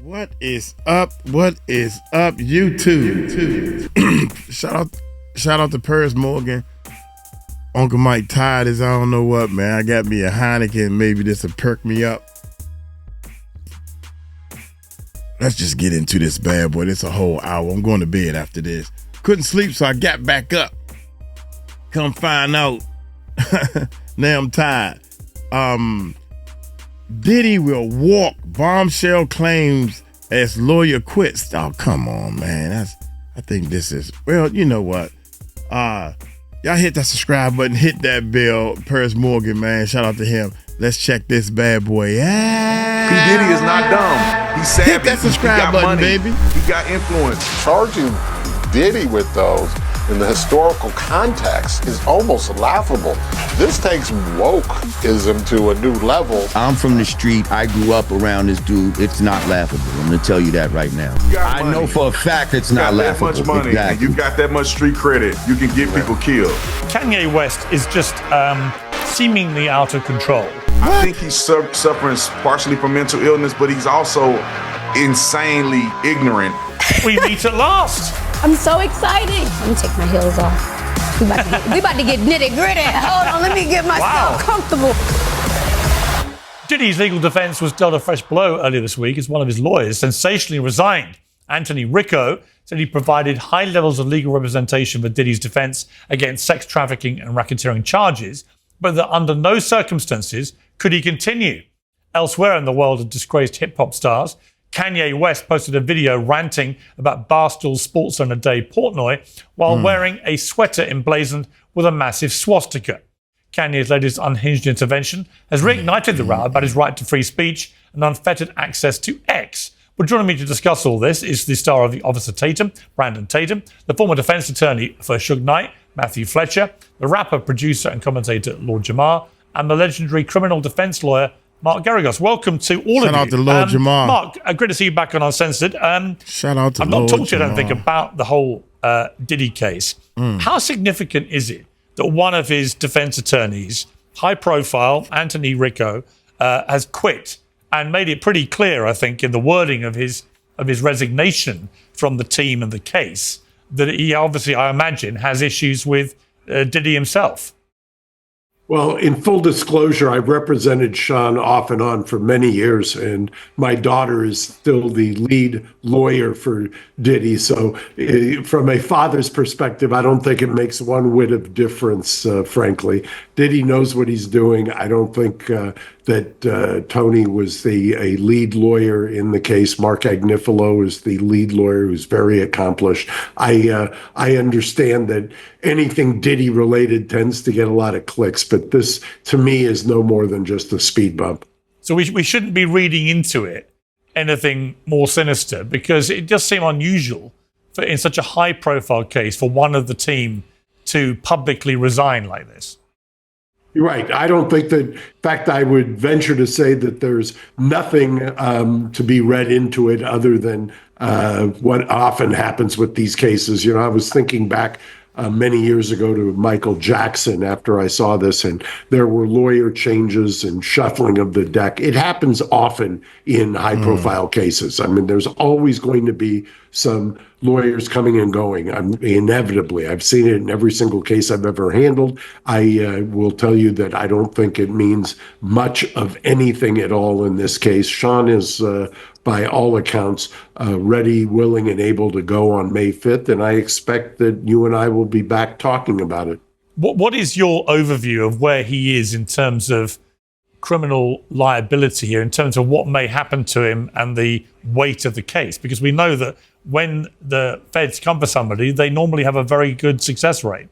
What is up? What is up, YouTube? shout out to Piers Morgan. Uncle Mike tired as I don't know what, man. I got me a Heineken. Maybe this will perk me up. Let's just get into this bad boy. This a whole hour. I'm going to bed after this. Couldn't sleep, so I got back up. Come find out. Now I'm tired. Diddy will walk. Bombshell claims as lawyer quits. Oh, come on, man. I think this is, well, you know what? Y'all hit that subscribe button, hit that bell. Piers Morgan, man. Shout out to him. Let's check this bad boy out. P. Diddy is not dumb. He's savvy. Hit that subscribe button, money. baby. He got influence. Charging Diddy with those in the historical context is almost laughable. This takes wokeism to a new level. I'm from the street. I grew up around this dude. It's not laughable. I'm going to tell you that right now. I know for a fact it's not laughable. You got that much money. Exactly. You got that much street credit. You can get people killed. Kanye West is just seemingly out of control. I think he's suffering partially from mental illness, but he's also insanely ignorant. We meet at last. I'm so excited. Let me take my heels off. We about to get nitty gritty. Hold on, let me get myself comfortable. Diddy's legal defense was dealt a fresh blow earlier this week as one of his lawyers sensationally resigned. Anthony Ricco said he provided high levels of legal representation for Diddy's defense against sex trafficking and racketeering charges, but that under no circumstances could he continue. Elsewhere in the world of disgraced hip-hop stars, Kanye West posted a video ranting about Barstool's SportsCenter Dave Portnoy while wearing a sweater emblazoned with a massive swastika. Kanye's latest unhinged intervention has reignited the row about his right to free speech and unfettered access to X. But joining me to discuss all this is the star of The Officer Tatum, Brandon Tatum, the former defense attorney for Suge Knight, Matthew Fletcher, the rapper, producer and commentator Lord Jamar, and the legendary criminal defense lawyer Mark Geragos. Welcome to all of you. Shout out to Lord Jamar. Mark, great to see you back on Uncensored. Shout out to I've Lord not talked to you, I don't Jamar. think, about the whole Diddy case. How significant is it that one of his defense attorneys, high profile, Anthony Ricco, has quit and made it pretty clear, I think, in the wording of his resignation from the team and the case, that he obviously, I imagine, has issues with Diddy himself? Well, in full disclosure, I've represented Sean off and on for many years, and my daughter is still the lead lawyer for Diddy. So from a father's perspective, I don't think it makes one whit of difference, frankly. Diddy knows what he's doing. I don't think that Tony was a lead lawyer in the case. Mark 𝗟𝗚𝗡𝗞𝗦 is the lead lawyer who's very accomplished. I understand that anything Diddy related tends to get a lot of clicks, but this to me is no more than just a speed bump. So we shouldn't be reading into it anything more sinister, because it does seem unusual for, in such a high profile case, for one of the team to publicly resign like this. You're right. I don't think that, in fact, I would venture to say that there's nothing to be read into it other than what often happens with these cases. You know, I was thinking back many years ago to Michael Jackson after I saw this, and there were lawyer changes and shuffling of the deck. It happens often in high-profile cases. I mean, there's always going to be some lawyers coming and going, inevitably. I've seen it in every single case I've ever handled. I will tell you that I don't think it means much of anything at all in this case. Sean is, by all accounts, ready, willing, and able to go on May 5th, and I expect that you and I will be back talking about it. What is your overview of where he is in terms of criminal liability here, in terms of what may happen to him and the weight of the case? Because we know that when the feds come for somebody, they normally have a very good success rate.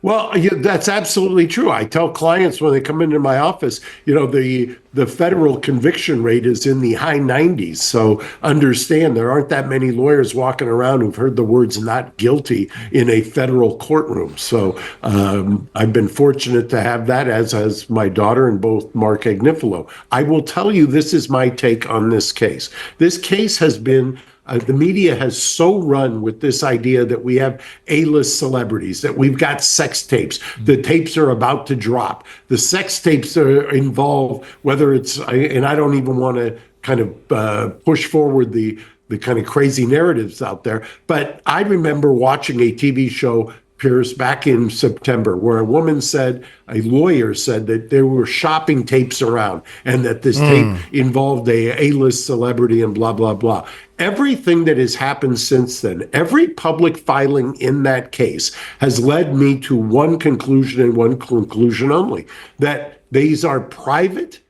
Well, yeah, that's absolutely true. I tell clients when they come into my office, you know, the federal conviction rate is in the high 90s. So understand there aren't that many lawyers walking around who've heard the words not guilty in a federal courtroom. So I've been fortunate to have that, as has my daughter and both Mark 𝗟𝗟𝗡𝗞𝗦. I will tell you, this is my take on this case. This case has been the media has so run with this idea that we have A-list celebrities, that we've got sex tapes. The tapes are about to drop. The sex tapes are involved, whether it's, and I don't even want to kind of push forward the kind of crazy narratives out there. But I remember watching a TV show, Pierce, back in September, where a lawyer said that there were shopping tapes around and that this tape involved a A-list celebrity and blah, blah, blah. Everything that has happened since then, every public filing in that case has led me to one conclusion and one conclusion only, that these are private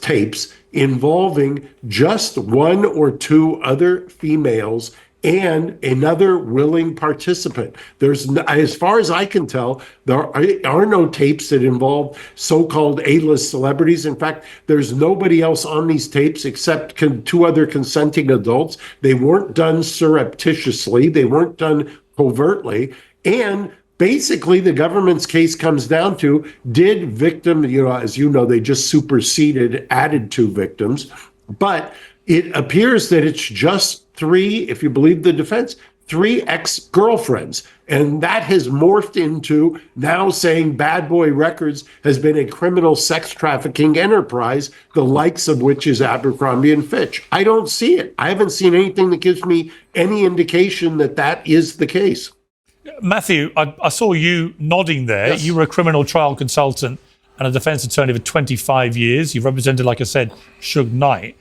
tapes involving just one or two other females and another willing participant. As far as I can tell, there are no tapes that involve so-called A-list celebrities. In fact, there's nobody else on these tapes except two other consenting adults. They weren't done surreptitiously. They weren't done covertly. And basically, the government's case comes down to, did victim, as you know, they just added two victims. But it appears that it's just three, if you believe the defense, three ex-girlfriends. And that has morphed into now saying Bad Boy Records has been a criminal sex trafficking enterprise, the likes of which is Abercrombie and Fitch. I don't see it. I haven't seen anything that gives me any indication that that is the case. Matthew, I saw you nodding there. Yes. You were a criminal trial consultant and a defense attorney for 25 years. You've represented, like I said, Suge Knight.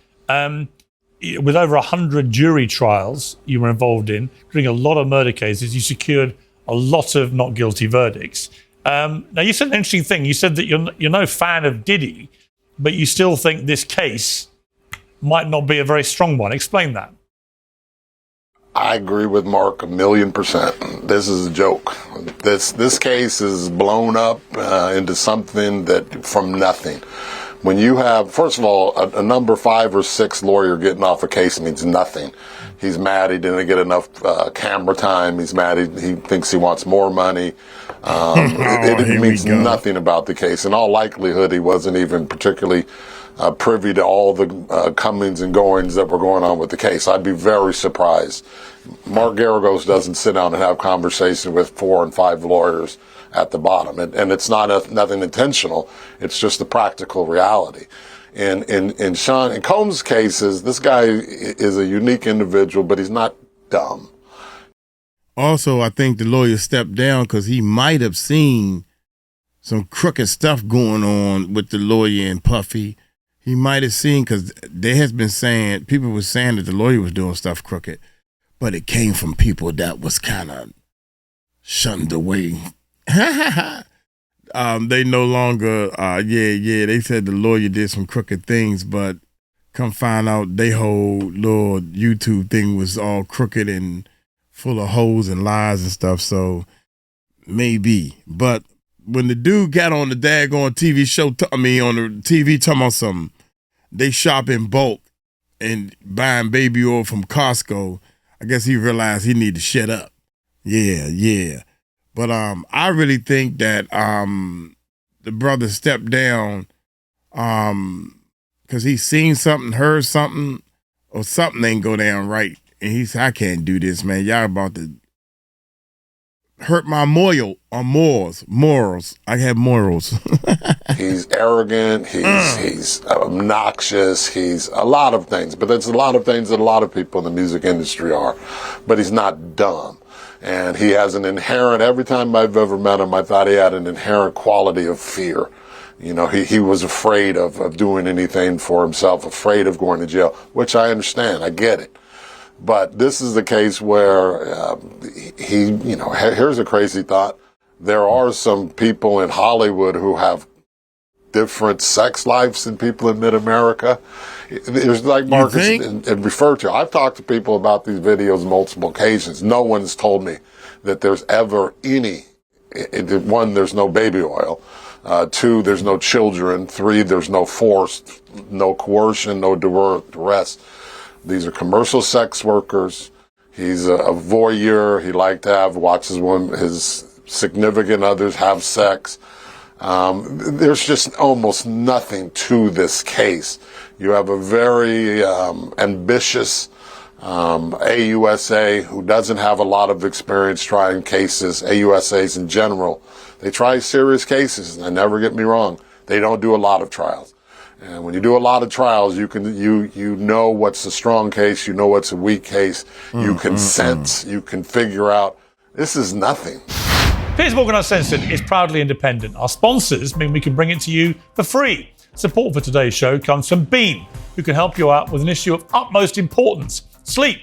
With over 100 jury trials you were involved in, including a lot of murder cases, you secured a lot of not guilty verdicts. Now, you said an interesting thing. You said that you're no fan of Diddy, but you still think this case might not be a very strong one. Explain that. I agree with Mark 1,000,000%. This is a joke. This case is blown up into something that from nothing. When you have, first of all, a number 5 or 6 lawyer getting off a case means nothing. He's mad he didn't get enough camera time. He's mad he thinks he wants more money. It means nothing about the case. In all likelihood, he wasn't even particularly privy to all the comings and goings that were going on with the case. I'd be very surprised. Mark Geragos doesn't sit down and have conversation with 4 and 5 lawyers at the bottom, and it's nothing intentional. It's just the practical reality. In Sean and Combs' cases, this guy is a unique individual, but he's not dumb. Also, I think the lawyer stepped down because he might have seen some crooked stuff going on with the lawyer and Puffy. He might have seen, because people were saying that the lawyer was doing stuff crooked, but it came from people that was kind of shunned away. They no longer, they said the lawyer did some crooked things, but come find out they whole little YouTube thing was all crooked and full of holes and lies and stuff, so maybe. But when the dude got on the daggone TV show, on the TV talking about something, they shop in bulk and buying baby oil from Costco, I guess he realized he need to shut up. Yeah. But I really think that the brother stepped down because he seen something, heard something, or something ain't go down right. And he said, I can't do this, man. Y'all about to hurt my morals. I have morals. He's arrogant. He's obnoxious. He's a lot of things. But there's a lot of things that a lot of people in the music industry are. But he's not dumb. And he has an inherent, every time I've ever met him, I thought he had an inherent quality of fear. You know, he was afraid of doing anything for himself, afraid of going to jail, which I understand. I get it. But this is the case where here's a crazy thought. There are some people in Hollywood who have different sex lives than people in mid-America. There's like Marcus and referred to. I've talked to people about these videos on multiple occasions. No one's told me that there's ever any, 1, there's no baby oil. 2, there's no children. 3, there's no force, no coercion, no duress. These are commercial sex workers. He's a voyeur. He liked to watches his significant others have sex. There's just almost nothing to this case. You have a very ambitious AUSA who doesn't have a lot of experience trying cases. AUSAs in general, they try serious cases, and never get me wrong, they don't do a lot of trials. And when you do a lot of trials, you know what's a strong case, you know what's a weak case, you can sense, you can figure out, this is nothing. Piers Morgan Uncensored is proudly independent. Our sponsors mean we can bring it to you for free. Support for today's show comes from Beam, who can help you out with an issue of utmost importance: sleep.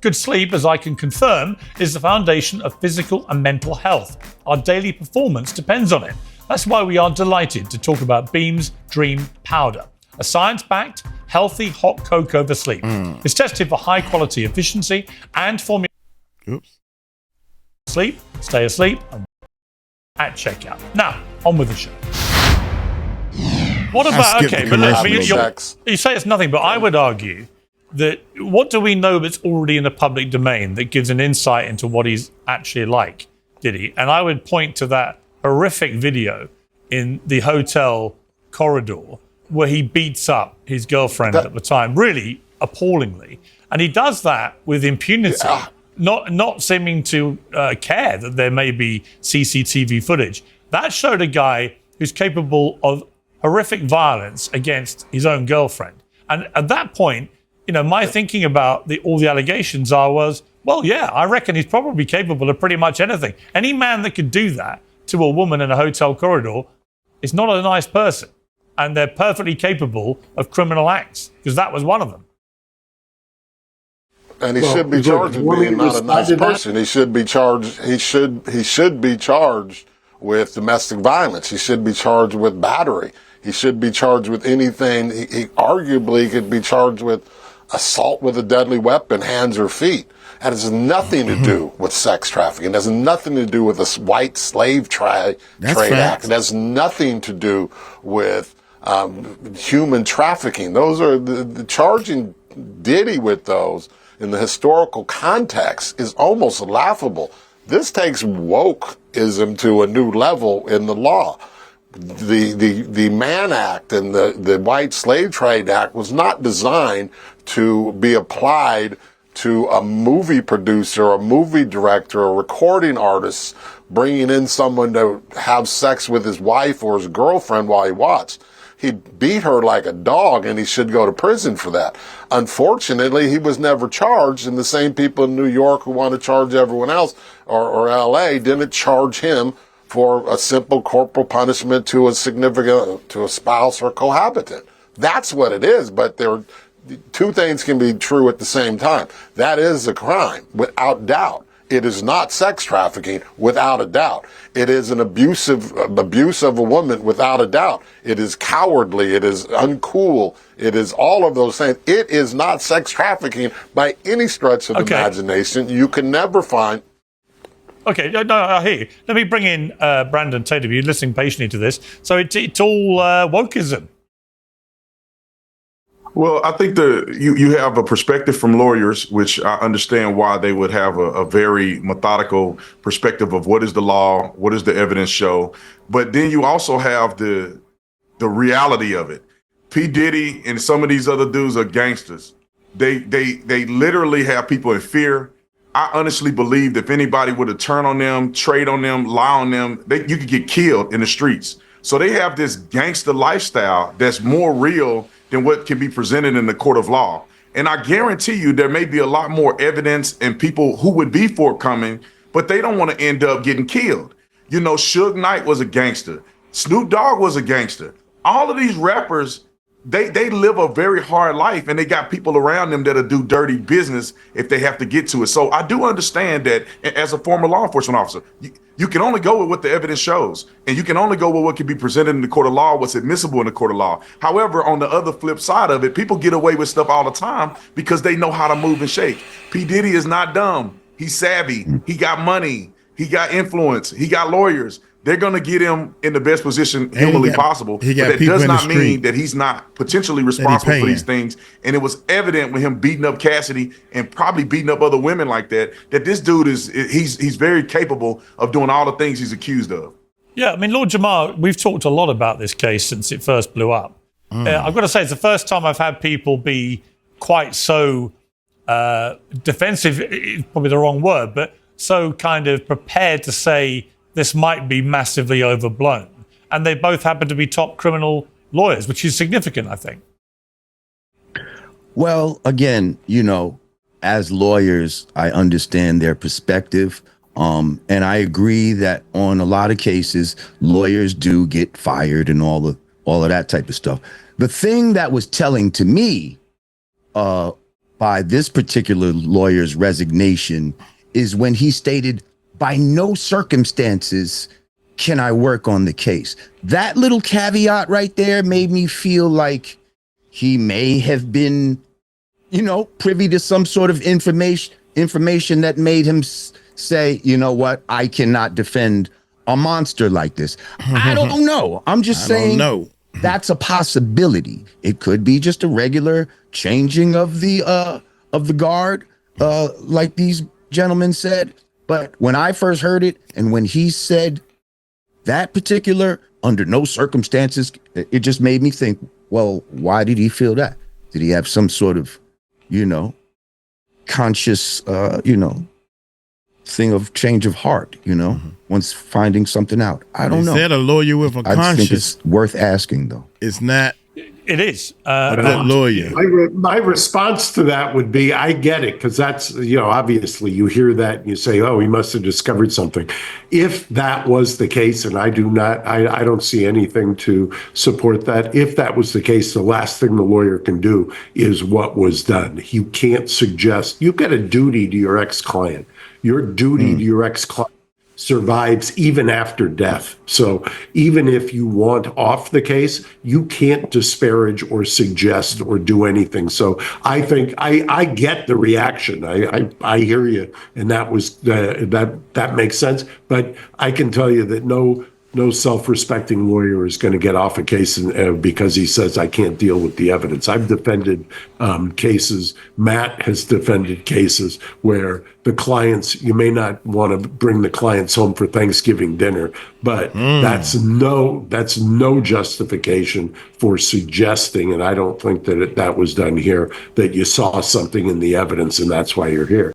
Good sleep, as I can confirm, is the foundation of physical and mental health. Our daily performance depends on it. That's why we are delighted to talk about Beam's Dream Powder, a science-backed, healthy hot cocoa for sleep. It's tested for high quality efficiency and formula. Sleep, stay asleep, and at checkout. Now, on with the show. What about, okay, but look, you say it's nothing, but I would argue that what do we know that's already in the public domain that gives an insight into what he's actually like, Diddy? And I would point to that horrific video in the hotel corridor where he beats up his girlfriend at the time, really appallingly. And he does that with impunity, not seeming to care that there may be CCTV footage. That showed a guy who's capable of horrific violence against his own girlfriend. And at that point, you know, my thinking about all the allegations was, well, yeah, I reckon he's probably capable of pretty much anything. Any man that could do that to a woman in a hotel corridor is not a nice person. And they're perfectly capable of criminal acts, because that was one of them. And he should be charged with being not a nice person. He should be charged. He should be charged with domestic violence. He should be charged with battery. He should be charged with anything. He arguably could be charged with assault with a deadly weapon, hands or feet. That has nothing to do with sex trafficking. It has nothing to do with the white slave trade act. It has nothing to do with human trafficking. Those are the charging Diddy with those in the historical context is almost laughable. This takes wokeism to a new level in the law. The Mann Act and the White Slave Trade Act was not designed to be applied to a movie producer, a movie director, a recording artist, bringing in someone to have sex with his wife or his girlfriend while he watched. He beat her like a dog, and he should go to prison for that. Unfortunately, he was never charged, and the same people in New York who want to charge everyone else, or L.A., didn't charge him for a simple corporal punishment to a spouse or cohabitant. That's what it is, but two things can be true at the same time. That is a crime, without doubt. It is not sex trafficking, without a doubt. It is an abuse of a woman, without a doubt. It is cowardly. It is uncool. It is all of those things. It is not sex trafficking by any stretch of imagination. You can never find... Okay, no, I hear you. Let me bring in Brandon Tatum. You're listening patiently to this. So it's all wokeism. Well, I think you have a perspective from lawyers, which I understand why they would have a very methodical perspective of what is the law, what does the evidence show. But then you also have the reality of it. P. Diddy and some of these other dudes are gangsters. They literally have people in fear. I honestly believe if anybody would have turned on them, trade on them, lie on them, you could get killed in the streets. So they have this gangster lifestyle that's more real than what can be presented in the court of law. And I guarantee you there may be a lot more evidence and people who would be forthcoming, but they don't want to end up getting killed. You know, Suge Knight was a gangster. Snoop Dogg was a gangster. All of these rappers, they live a very hard life, and they got people around them that'll do dirty business if they have to get to it. So I do understand that as a former law enforcement officer, you can only go with what the evidence shows, and you can only go with what can be presented in the court of law, what's admissible in the court of law. However, on the other flip side of it, people get away with stuff all the time because they know how to move and shake. P. Diddy is not dumb. He's savvy. He got money. He got influence. He got lawyers. They're going to get him in the best position humanly possible. But that does not mean that he's not potentially responsible for these things. And it was evident with him beating up Cassidy and probably beating up other women like that this dude he's very capable of doing all the things he's accused of. Yeah, I mean, Lord Jamar, we've talked a lot about this case since it first blew up. I've got to say, it's the first time I've had people be quite so defensive, is probably the wrong word, but so kind of prepared to say this might be massively overblown. And they both happen to be top criminal lawyers, which is significant, I think. Well, again, you know, as lawyers, I understand their perspective. And I agree that on a lot of cases, lawyers do get fired and all of that type of stuff. The thing that was telling to me by this particular lawyer's resignation is when he stated, by no circumstances can I work on the case. That little caveat right there made me feel like he may have been, you know, privy to some sort of information that made him say, you know what, I cannot defend a monster like this. I don't know. I'm just saying that's a possibility. It could be just a regular changing of the guard, like these gentlemen said. But when I first heard it, and when he said that particular, under no circumstances, it just made me think, well, why did he feel that? Did he have some sort of, you know, conscious, you know, thing of change of heart, you know, once finding something out? I don't know. Said a lawyer with a conscience. I think it's worth asking, though. It's not. It is. A good lawyer. My response to that would be, I get it, because that's, you know, obviously you hear that and you say, oh, he must have discovered something. If that was the case, and I don't see anything to support that. If that was the case, the last thing the lawyer can do is what was done. You can't suggest, you've got a duty to your ex-client. Your duty to your ex-client survives even after death. So even if you want off the case, you can't disparage or suggest or do anything. So I think I get the reaction. I hear you, and that was that makes sense. But I can tell you that no self-respecting lawyer is going to get off a case because he says, I can't deal with the evidence. I've defended cases. Matt has defended cases where the clients, you may not want to bring the clients home for Thanksgiving dinner, but that's no justification for suggesting, and I don't think that that was done here, that you saw something in the evidence and that's why you're here.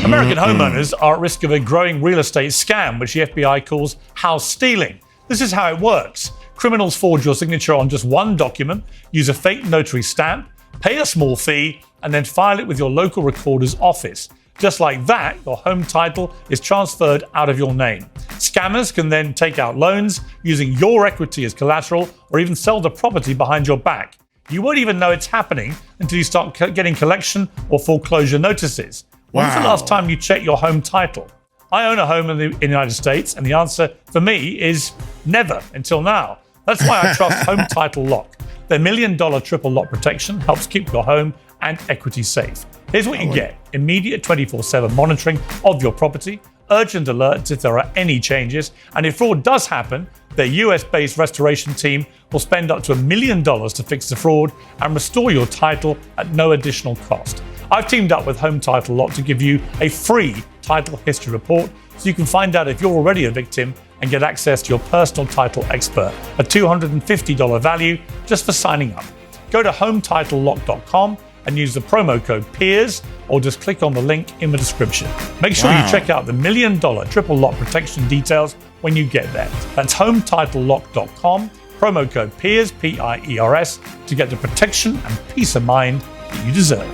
American homeowners are at risk of a growing real estate scam, which the FBI calls house stealing. This is how it works. Criminals forge your signature on just one document, use a fake notary stamp, pay a small fee, and then file it with your local recorder's office. Just like that, your home title is transferred out of your name. Scammers can then take out loans using your equity as collateral, or even sell the property behind your back. You won't even know it's happening until you start getting collection or foreclosure notices. When's the last time you checked your home title? I own a home in the United States, and the answer for me is never until now. That's why I trust Home Title Lock. Their $1 million triple lock protection helps keep your home and equity safe. Here's what you get: immediate 24/7 monitoring of your property, urgent alerts if there are any changes, and if fraud does happen, their US-based restoration team will spend up to $1 million to fix the fraud and restore your title at no additional cost. I've teamed up with Home Title Lock to give you a free title history report so you can find out if you're already a victim and get access to your personal title expert, a $250 value just for signing up. Go to HometitleLock.com and use the promo code PEERS, or just click on the link in the description. Make sure you check out the $1 million triple lock protection details when you get there. That's HometitleLock.com, promo code PEERS, P-I-E-R-S, to get the protection and peace of mind that you deserve.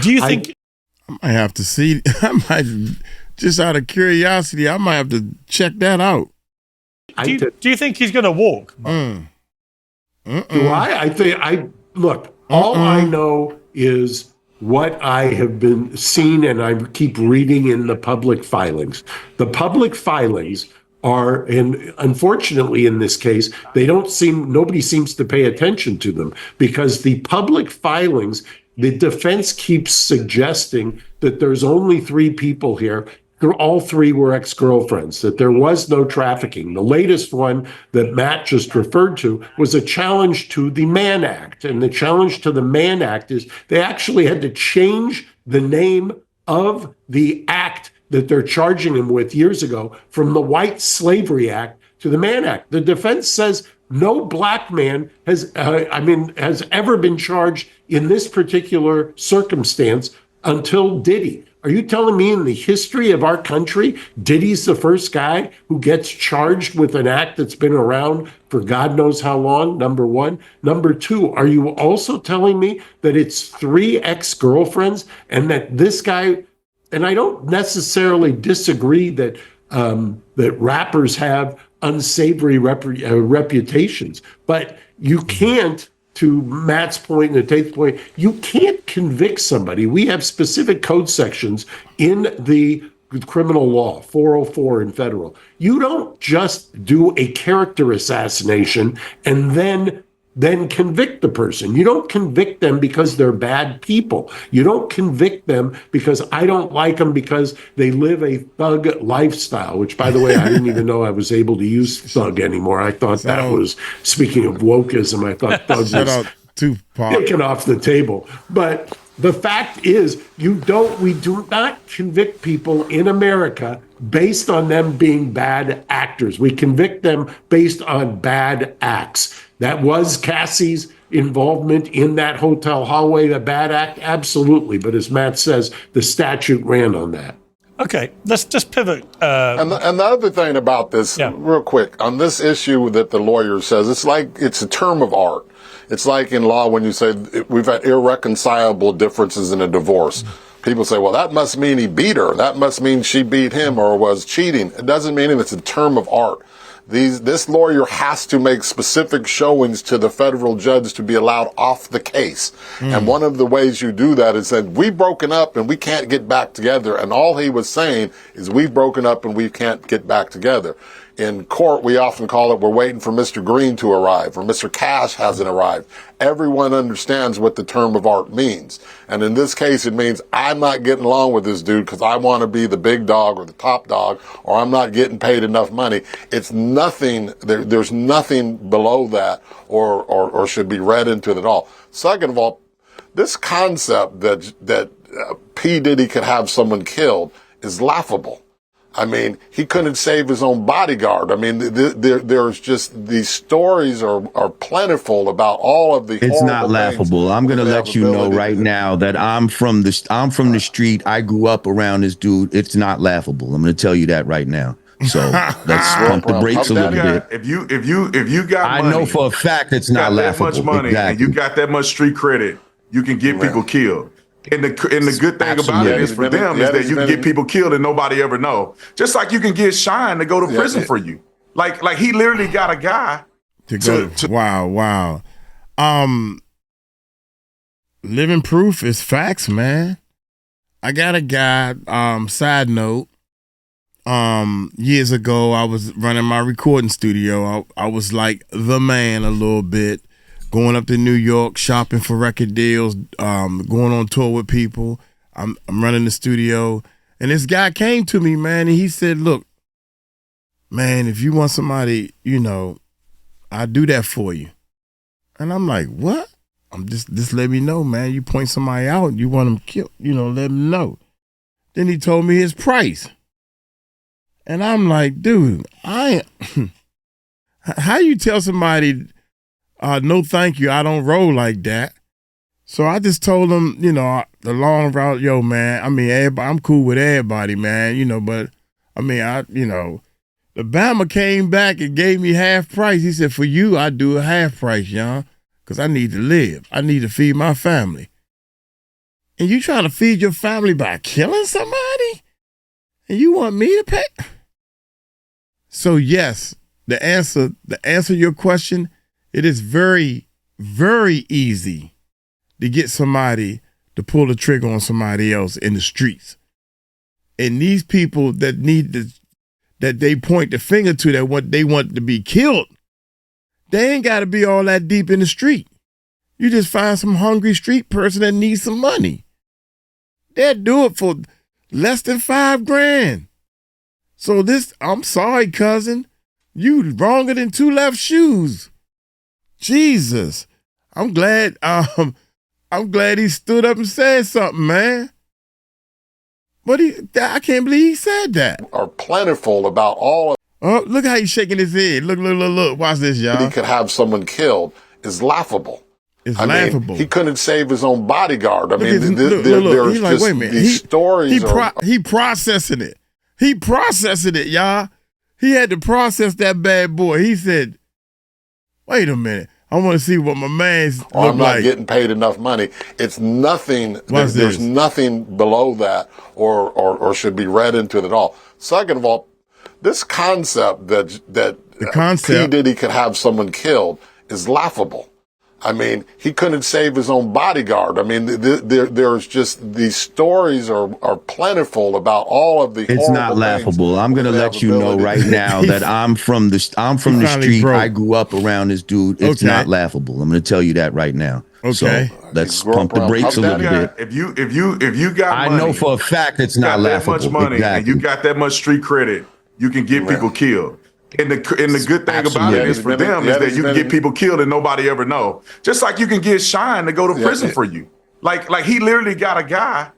Do you think... I might have to see, just out of curiosity, I might have to check that out. Do you think he's going to walk? Do I? Look, all I know is what I have been seen, and I keep reading in the public filings. The public filings are, and unfortunately in this case, nobody seems to pay attention to them, because the public filings, the defense keeps suggesting that there's only 3 people here. All 3 were ex-girlfriends, that there was no trafficking. The latest one that Matt just referred to was a challenge to the Mann Act. And the challenge to the Mann Act is they actually had to change the name of the act that they're charging him with years ago from the White Slavery Act to the Mann Act. The defense says no black man has ever been charged in this particular circumstance until Diddy. Are you telling me in the history of our country, Diddy's the first guy who gets charged with an act that's been around for God knows how long, number one? Number two, are you also telling me that it's 3 ex-girlfriends and that this guy, and I don't necessarily disagree that that rappers have unsavory reputations, but you can't, to Matt's point and Tate's point, you can't convict somebody. We have specific code sections in the criminal law, 404 in federal. You don't just do a character assassination and then convict the person. You don't convict them because they're bad people. You don't convict them because I don't like them because they live a thug lifestyle, which, by the way, I didn't even know I was able to use thug anymore. I thought that was, speaking of wokeism, I thought thug was taken off the table. But the fact is, we do not convict people in America based on them being bad actors. We convict them based on bad acts. That was Cassie's involvement in that hotel hallway, a bad act, absolutely. But as Matt says, the statute ran on that. Okay, let's just pivot. And the other thing about this, real quick, on this issue that the lawyer says, it's a term of art. It's like in law when you say we've had irreconcilable differences in a divorce. People say, well, that must mean he beat her. That must mean she beat him or was cheating. It doesn't mean it's a term of art. This lawyer has to make specific showings to the federal judge to be allowed off the case. And one of the ways you do that is that we've broken up and we can't get back together. And all he was saying is we've broken up and we can't get back together. In court, we often call it, we're waiting for Mr. Green to arrive, or Mr. Cash hasn't arrived. Everyone understands what the term of art means. And in this case, it means I'm not getting along with this dude because I want to be the big dog or the top dog, or I'm not getting paid enough money. It's nothing, there's nothing below that or should be read into it at all. Second of all, this concept that P. Diddy could have someone killed is laughable. I mean, he couldn't save his own bodyguard. I mean, there's just, these stories are plentiful about all of the. It's not laughable. I'm going to let you know right now that I'm from the street. I grew up around this dude. It's not laughable. I'm going to tell you that right now. So let's pump the brakes a little bit. If you got I money, know for a fact it's not laughable. That much money and you got that much street credit, you can get people killed. And the good thing about it is for them is that you can get people killed and nobody ever know. Just like you can get Chyna to go to prison for you. Like he literally got a guy to go. Wow. Living proof is facts, man. I got a guy, side note, years ago, I was running my recording studio. I was like the man a little bit. Going up to New York, shopping for record deals, going on tour with people. I'm running the studio. And this guy came to me, man, and he said, look, man, if you want somebody, I'll do that for you. And I'm like, what? I'm just let me know, man. You point somebody out, you want them killed, let me know. Then he told me his price. And I'm like, dude, how you tell somebody, no, thank you. I don't roll like that. So I just told him, the long route, yo, man. I mean, everybody, I'm cool with everybody, man, but I mean, the Bama came back and gave me half price. He said, for you, I do a half price, young, because I need to live. I need to feed my family. And you trying to feed your family by killing somebody? And you want me to pay? So yes, the answer to your question, it is very, very easy to get somebody to pull the trigger on somebody else in the streets. And these people that that they point the finger to, that they want to be killed, they ain't got to be all that deep in the street. You just find some hungry street person that needs some money. They'll do it for less than $5,000. So I'm sorry, cousin, you wronger than two left shoes. Jesus, I'm glad he stood up and said something, man. But I can't believe he said that. Are plentiful about all of. Oh, look how he's shaking his head. Look. Watch this, y'all. He could have someone killed is laughable. It's I laughable. mean, he couldn't save his own bodyguard. I Look mean, at- there's He's like, just wait a minute. these stories. He processing it. He processing it, y'all. He had to process that bad boy. He said, wait a minute. I want to see what my man's look I'm not like. getting paid enough money. It's nothing. What's There's this? nothing below that or should be read into it at all. Second of all, this concept that P. Diddy could have someone killed is laughable. I mean, he couldn't save his own bodyguard. I mean, there's just these stories are plentiful about all of the. It's not laughable. I'm gonna let you know right now that I'm from the street. Broke. I grew up around this dude. It's not laughable. I'm gonna tell you that right now. Okay. So let's pump the brakes a little bit. If you got I money, know for a fact it's not laughable. that much money and you got that much street credit, you can get people killed. And the good thing about it is for them is that you can get people killed and nobody ever know. Just like you can get Chyna to go to prison for you. Like he literally got a guy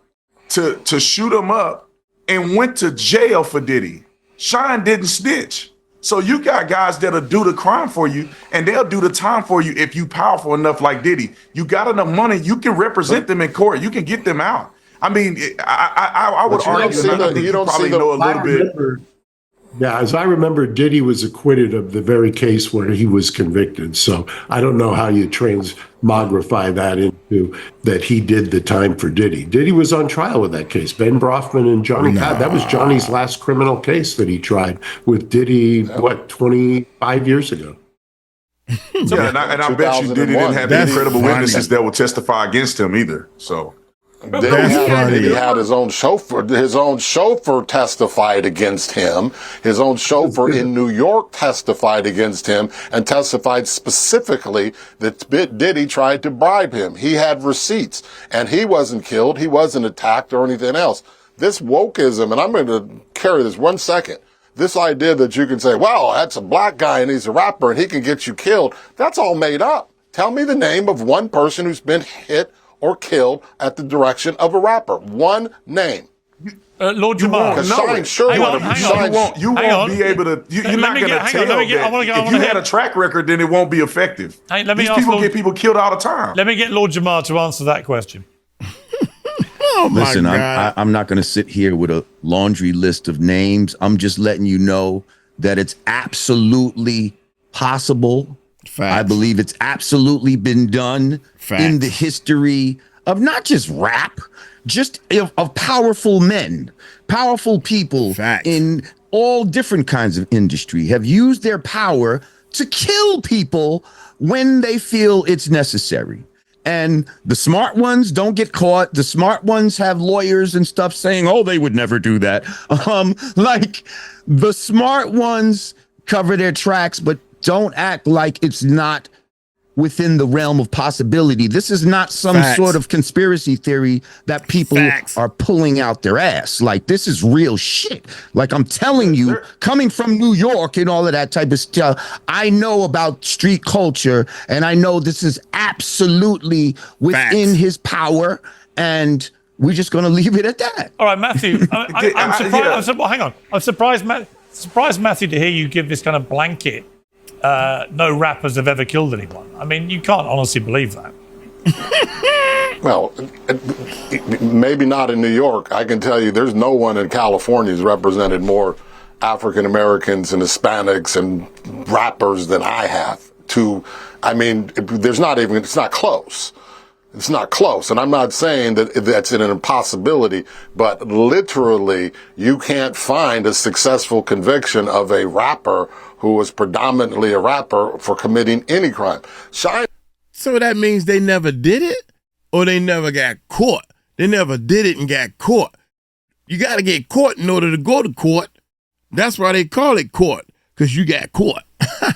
to shoot him up and went to jail for Diddy. Chyna didn't snitch. So you got guys that'll do the crime for you and they'll do the time for you if you powerful enough like Diddy. You got enough money, you can represent them in court. You can get them out. I mean, I would argue that I think you probably know a little bit. Yeah, as I remember, Diddy was acquitted of the very case where he was convicted. So I don't know how you transmogrify that into that he did the time for Diddy. Diddy was on trial with that case. Ben Brofman and Johnny Cobb. That was Johnny's last criminal case that he tried with Diddy, 25 years ago? Yeah, and I bet you Diddy didn't have any credible witnesses that would testify against him either. So. He had his own chauffeur. His own chauffeur testified against him. His own chauffeur in New York testified against him and testified specifically that Diddy tried to bribe him. He had receipts, and he wasn't killed. He wasn't attacked or anything else. This wokeism, and I'm going to carry this 1 second. This idea that you can say, well, that's a black guy and he's a rapper and he can get you killed. That's all made up. Tell me the name of one person who's been hit or killed at the direction of a rapper. One name. Lord Jamar. You won't be able to. You're not going to tell that. If you had a track record, then it won't be effective. These people get people killed all the time. Let me get Lord Jamar to answer that question. Listen, I'm not going to sit here with a laundry list of names. I'm just letting you know that it's absolutely possible. Facts. I believe it's absolutely been done in the history of not just rap, just of powerful men, powerful people in all different kinds of industry have used their power to kill people when they feel it's necessary. And the smart ones don't get caught. The smart ones have lawyers and stuff saying, oh, they would never do that. Like the smart ones cover their tracks, but don't act like it's not within the realm of possibility. This is not some sort of conspiracy theory that people are pulling out their ass. Like, this is real shit. Like, I'm telling you, coming from New York and all of that type of stuff, I know about street culture, and I know this is absolutely within his power, and we're just going to leave it at that. All right, Matthew, I'm surprised. Hang on. I'm surprised, Matthew, to hear you give this kind of blanket. No rappers have ever killed anyone. I mean, you can't honestly believe that. Well, maybe not in New York. I can tell you there's no one in California who's represented more African Americans and Hispanics and rappers than I have. It's not close. It's not close. And I'm not saying that that's an impossibility, but literally you can't find a successful conviction of a rapper who was predominantly a rapper for committing any crime. So that means they never did it, or they never got caught. They never did it and got caught. You got to get caught in order to go to court. That's why they call it court, because you got caught.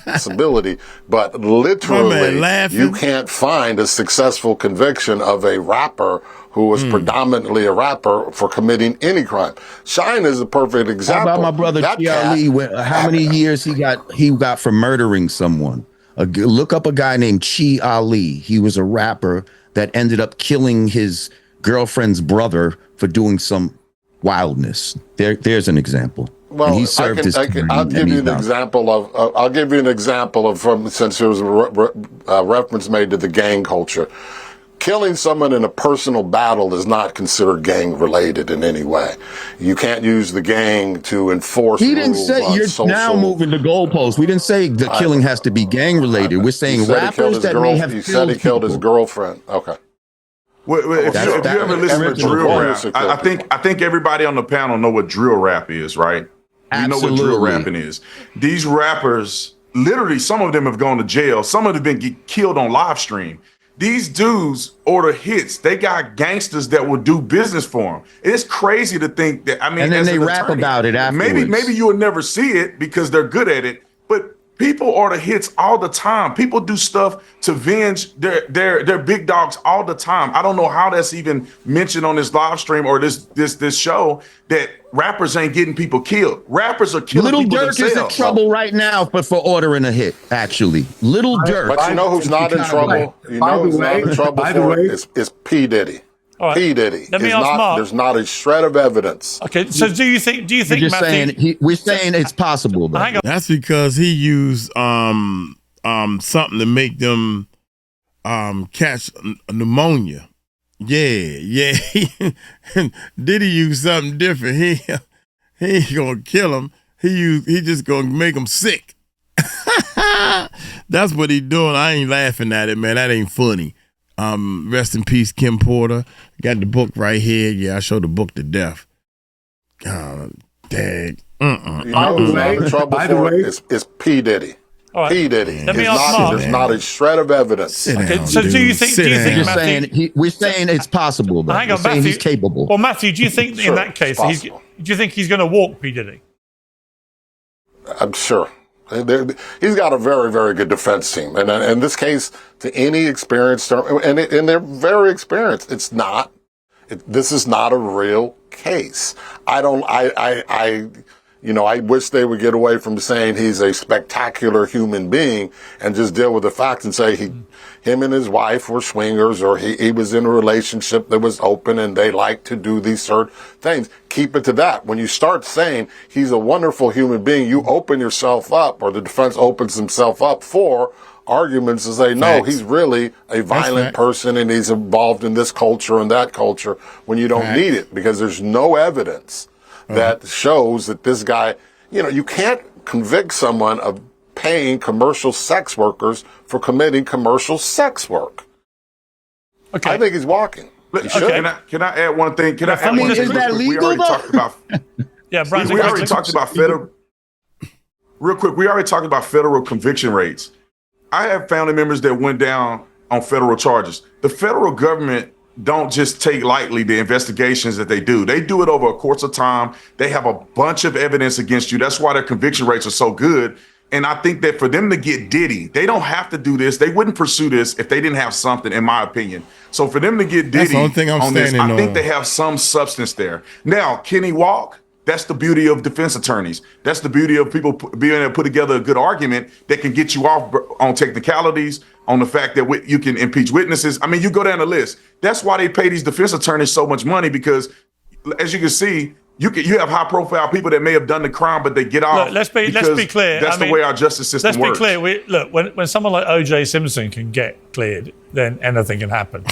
Possibility, but literally you can't find a successful conviction of a rapper who was predominantly a rapper for committing any crime. Chyna is a perfect example. How about my brother 𝗟𝗓𝗡𝗞𝗦? How many years he got for murdering someone? Look up a guy named 𝗟𝗓𝗡𝗞𝗦. He was a rapper that ended up killing his girlfriend's brother for doing some wildness. There's an example. Well, and he served his term, I'll and give you he's an out. example of. I'll give you an example of since there was a reference made to the gang culture. Killing someone in a personal battle is not considered gang related in any way. You can't use the gang to enforce. He didn't rules say on you're social. now moving the goalposts. We didn't say the killing has to be gang related. We're saying rappers that may have You said he killed his girlfriend. Okay. Well, if you ever listen to drill rap, I think everybody on the panel know what drill rap is, right? You know what drill rapping is. These rappers, literally, some of them have gone to jail. Some of them have been killed on live stream. These dudes order hits. They got gangsters that will do business for them. It's crazy to think that. I mean, and then as they an rap attorney, about it afterwards. Maybe you will never see it because they're good at it. But people order hits all the time. People do stuff to avenge their big dogs all the time. I don't know how that's even mentioned on this live stream or this show that rappers ain't getting people killed. Rappers are killing Little people Durk themselves. is in trouble right now for ordering a hit, actually. Little Durk. But you know who's not in trouble? You know who's not in trouble for it? It's P. Diddy. All right. P. Diddy. Let me ask Mark. There's not a shred of evidence. Okay, so do you think, We're just Matthew? we're saying it's possible, though. Hang on. That's because he used something to make them catch pneumonia. Yeah. Diddy use something different. He ain't gonna kill him. He just gonna make them sick. That's what he doing. I ain't laughing at it, man. That ain't funny. Rest in peace, @𝗟𝗡𝗞𝗦. Got the book right here. Yeah, I showed the book to death. Dang. You know who's not in trouble for it? It's P. Diddy. All right. P. Diddy. Let me ask Mark. There's not a shred of evidence. Sit Okay, down, so dude. do you think, Matthew? We're saying it's possible, though. Hang We're on, saying Matthew. he's capable. Well, Matthew, do you think in Sure, that case, it's possible. do you think he's going to walk P. Diddy? I'm sure. He's got a very, very good defense team. And in this case, to any experienced, and they're very experienced, this is not a real case. I wish they would get away from saying he's a spectacular human being and just deal with the facts and say him and his wife were swingers, or he was in a relationship that was open and they like to do these certain things. Keep it to that. When you start saying he's a wonderful human being, you open yourself up, or the defense opens himself up for arguments to say, no, he's really a violent person and he's involved in this culture and that culture, when you don't need it, because there's no evidence that shows that this guy, you can't convict someone of paying commercial sex workers for committing commercial sex work. Okay. I think he's walking. He should. Can I add one thing? Can I add one thing? Is that legal, talked about. Yeah, Brian. We already talked about federal. Real quick, we already talked about federal conviction rates. I have family members that went down on federal charges. The federal government don't just take lightly the investigations that they do. They do it over a course of time. They have a bunch of evidence against you. That's why their conviction rates are so good. And I think that for them to get Diddy, they don't have to do this. They wouldn't pursue this if they didn't have something, in my opinion. So for them to get Diddy on this, I think they have some substance there. Now, can he walk? That's the beauty of defense attorneys. That's the beauty of people being able to put together a good argument that can get you off on technicalities, on the fact that you can impeach witnesses. I mean, you go down the list. That's why they pay these defense attorneys so much money, because as you can see, you have high profile people that may have done the crime, but they get off. Look, let's be clear. That's the way our justice system works. Let's be clear. When someone like O.J. Simpson can get cleared, then anything can happen.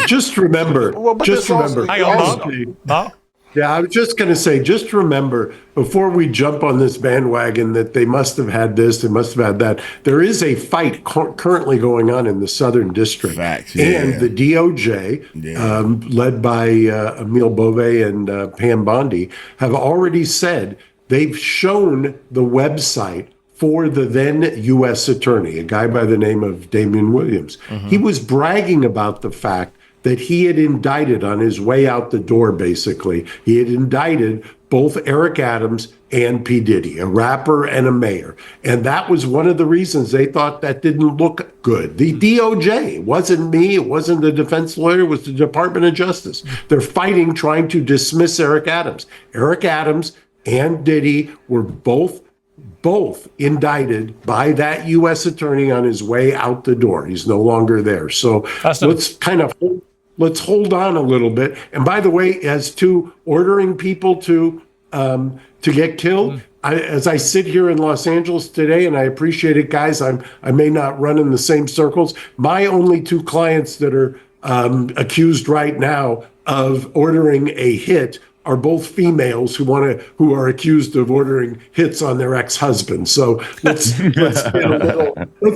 Just remember. Hang on, Mark. Yeah, I was just going to say, just remember, before we jump on this bandwagon that they must have had this, they must have had that, there is a fight currently going on in the Southern District. Facts, yeah. And the DOJ, led by Emil Bove and Pam Bondi, have already said they've shown the website for the then U.S. attorney, a guy by the name of Damian Williams. He was bragging about the fact that he had indicted on his way out the door, basically. He had indicted both Eric Adams and P. Diddy, a rapper and a mayor. And that was one of the reasons they thought that didn't look good. The DOJ, it wasn't me, it wasn't the defense lawyer, it was the Department of Justice. They're fighting, trying to dismiss Eric Adams. Eric Adams and Diddy were both indicted by that U.S. attorney on his way out the door. He's no longer there. So let's hold on a little bit. And by the way, as to ordering people to to get killed. As I sit here in Los Angeles today, and I appreciate it, guys, I may not run in the same circles. My only two clients that are accused right now of ordering a hit are both females who are accused of ordering hits on their ex-husbands. So let's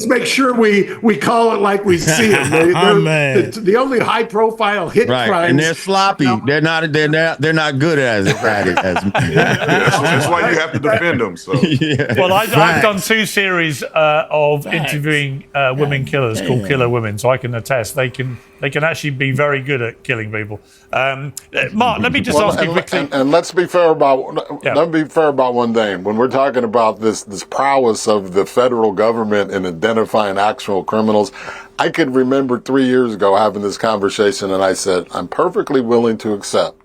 make sure we call it like we see them. The only high-profile hit crimes, and they're sloppy. They're not good at it. That's why you have to defend them. So. Yeah. Well, I've done 2 series of interviewing women killers called Killer Women, so I can attest they can actually be very good at killing people. Mark, let me just ask you quickly. And let's be fair about one thing. When we're talking about this prowess of the federal government in identifying actual criminals, I could remember 3 years ago having this conversation, and I said, I'm perfectly willing to accept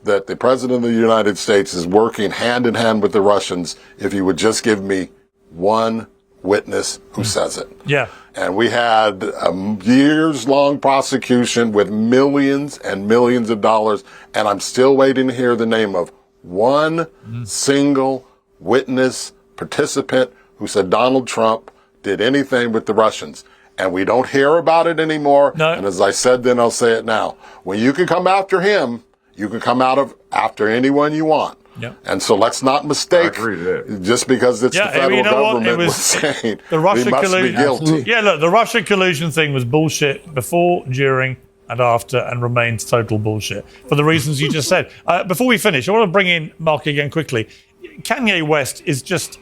that the President of the United States is working hand in hand with the Russians if he would just give me one witness who says it. Yeah. And we had a years-long prosecution with millions and millions of dollars, and I'm still waiting to hear the name of one single witness, participant who said Donald Trump did anything with the Russians. And we don't hear about it anymore. No. And as I said then, I'll say it now. When you can come after him, you can come after anyone you want. Yep. And so let's not mistake just because it's the federal government was saying the Russia we must be guilty. Yeah, look, the Russia collusion thing was bullshit before, during, and after, and remains total bullshit for the reasons you just said. Before we finish, I want to bring in Mark again quickly. Kanye West is just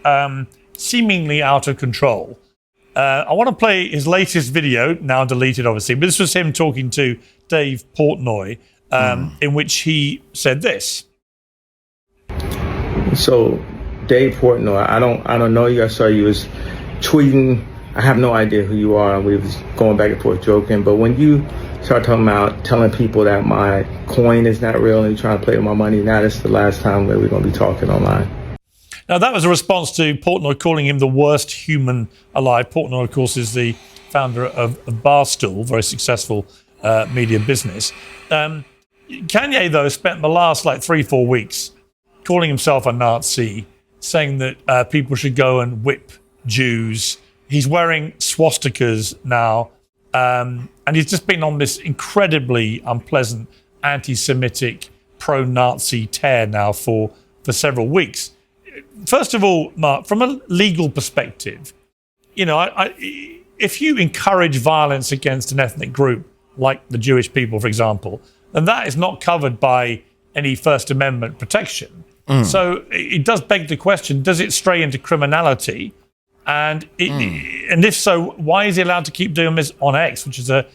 seemingly out of control. I want to play his latest video, now deleted obviously, but this was him talking to Dave Portnoy, in which he said this. So, Dave Portnoy, I don't know you. I saw you was tweeting. I have no idea who you are. We was going back and forth joking. But when you start talking about telling people that my coin is not real and you're trying to play with my money, now this is the last time that we're going to be talking online. Now, that was a response to Portnoy calling him the worst human alive. Portnoy, of course, is the founder of Barstool, very successful media business. Kanye, though, spent the last 3-4 weeks calling himself a Nazi, saying that people should go and whip Jews. He's wearing swastikas now, and he's just been on this incredibly unpleasant anti-Semitic, pro-Nazi tear now for several weeks. First of all, Mark, from a legal perspective, if you encourage violence against an ethnic group, like the Jewish people, for example, then that is not covered by any First Amendment protection. So it does beg the question, does it stray into criminality? And if so, why is he allowed to keep doing this on X, which is a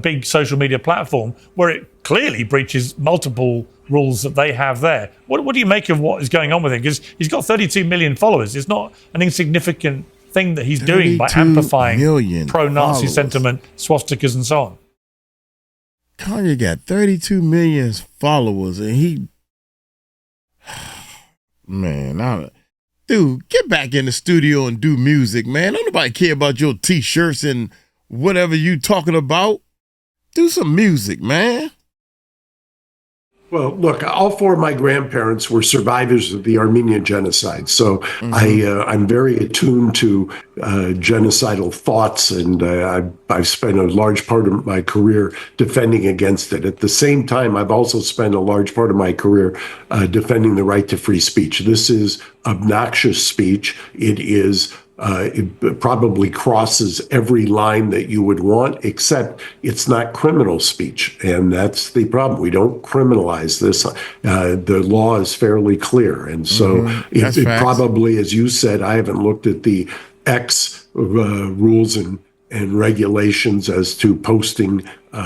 big social media platform where it clearly breaches multiple rules that they have there? What do you make of what is going on with him? Because he's got 32 million followers. It's not an insignificant thing that he's doing by amplifying pro-Nazi sentiment, swastikas and so on. Kanye got 32 million followers and he... Man, dude, get back in the studio and do music, man. Don't nobody care about your T-shirts and whatever you talking about. Do some music, man. Well, look, all 4 of my grandparents were survivors of the Armenian genocide, so I'm very attuned to genocidal thoughts, and I've spent a large part of my career defending against it. At the same time, I've also spent a large part of my career defending the right to free speech. This is obnoxious speech. It probably crosses every line that you would want, except it's not criminal speech. And that's the problem. We don't criminalize this. The law is fairly clear. And so it probably, as you said, I haven't looked at the X rules and regulations as to posting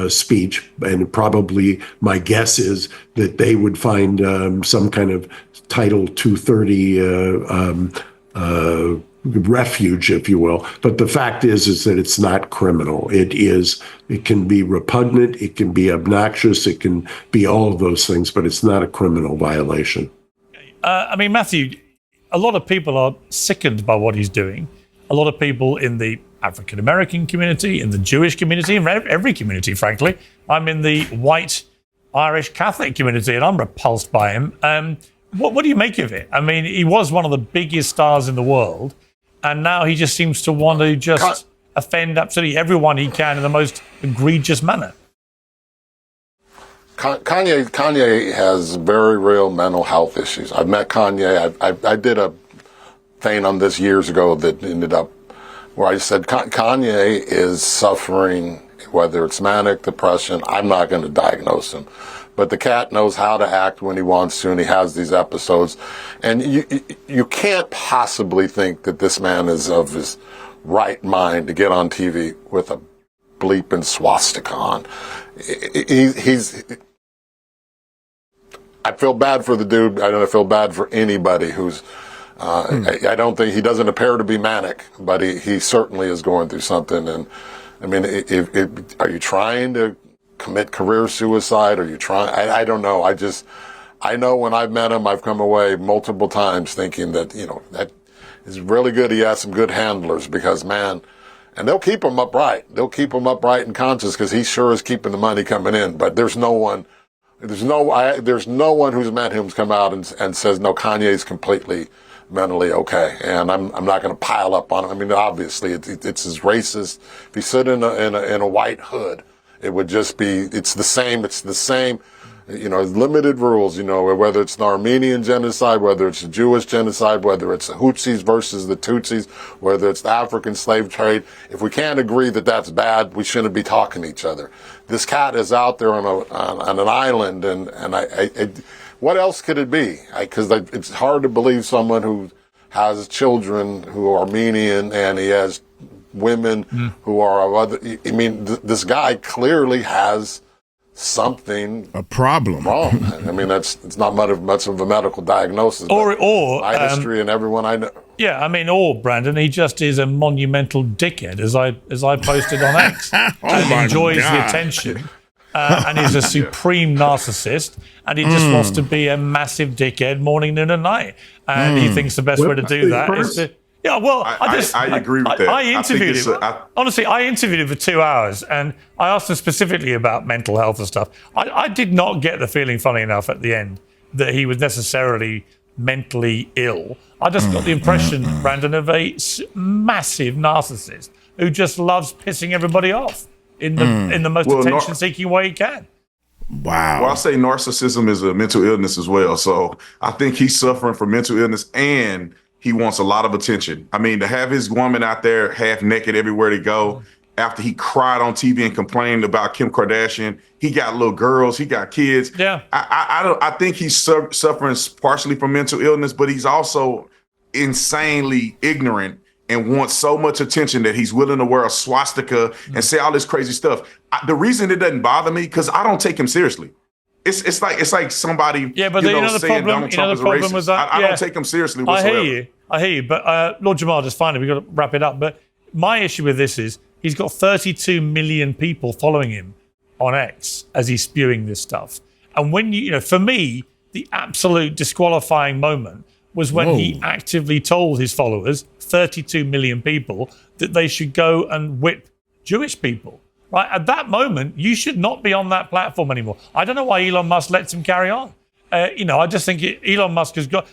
speech. And probably my guess is that they would find some kind of Title 230 refuge, if you will. But the fact is that it's not criminal. It can be repugnant, it can be obnoxious, it can be all of those things, but it's not a criminal violation. Matthew, a lot of people are sickened by what he's doing. A lot of people in the African-American community, in the Jewish community, in every community, frankly. I'm in the white Irish Catholic community and I'm repulsed by him. What do you make of it? I mean, he was one of the biggest stars in the world, and now he just seems to want to just offend absolutely everyone he can in the most egregious manner. Kanye has very real mental health issues. I've met Kanye. I did a thing on this years ago that ended up where I said Kanye is suffering, whether it's manic depression. I'm not going to diagnose him, but the cat knows how to act when he wants to, and he has these episodes. And you can't possibly think that this man is of his right mind to get on TV with a bleeping swastika on. I feel bad for the dude. I don't feel bad for anybody who's. I don't think he doesn't appear to be manic, but he certainly is going through something. And I mean, are you trying to commit career suicide? Are you trying? I don't know. I know when I've met him, I've come away multiple times thinking that, that is really good. He has some good handlers because, man, and they'll keep him upright. They'll keep him upright and conscious because he sure is keeping the money coming in. But there's no one who's met him who's come out and says, no, Kanye's completely mentally okay, and I'm not going to pile up on him. I mean, obviously, it's as racist. If he stood in a white hood, it would just be. It's the same. Limited rules. Whether it's the Armenian genocide, whether it's the Jewish genocide, whether it's the Hutsis versus the Tutsis, whether it's the African slave trade. If we can't agree that that's bad, we shouldn't be talking to each other. This cat is out there on an island, and what else could it be? Because it's hard to believe someone who has children who are Armenian and he has women who are of other. I mean, this guy clearly has a problem wrong. I mean, it's not much of a medical diagnosis. Or my history and everyone I know. Yeah, I mean, Brandon, he just is a monumental dickhead, as I posted on X, and enjoys the attention. And he's a supreme narcissist, and he just wants to be a massive dickhead morning, noon, and night. And he thinks the best way to do that is to. Yeah, well, I agree with that. I interviewed him. Honestly, I interviewed him for 2 hours, and I asked him specifically about mental health and stuff. I did not get the feeling, funny enough, at the end, that he was necessarily mentally ill. I just got the impression, Brandon, of a massive narcissist who just loves pissing everybody off in the most attention-seeking way he can. Wow. Well, I say narcissism is a mental illness as well. So I think he's suffering from mental illness and he wants a lot of attention. I mean, to have his woman out there half naked everywhere they go after he cried on TV and complained about Kim Kardashian. He got little girls, he got kids. Yeah. I think he's suffering partially from mental illness, but he's also insanely ignorant and wants so much attention that he's willing to wear a swastika and say all this crazy stuff. The reason it doesn't bother me, because I don't take him seriously. It's like somebody the saying problem, Donald Trump is a racist. Was that, I don't take him seriously whatsoever. I hear you. But Lord Jamal, just finally, we've got to wrap it up. But my issue with this is he's got 32 million people following him on X as he's spewing this stuff. And when for me, the absolute disqualifying moment was when he actively told his followers, 32 million people, that they should go and whip Jewish people. Right? At that moment, you should not be on that platform anymore. I don't know why Elon Musk lets him carry on. I just think Elon Musk has got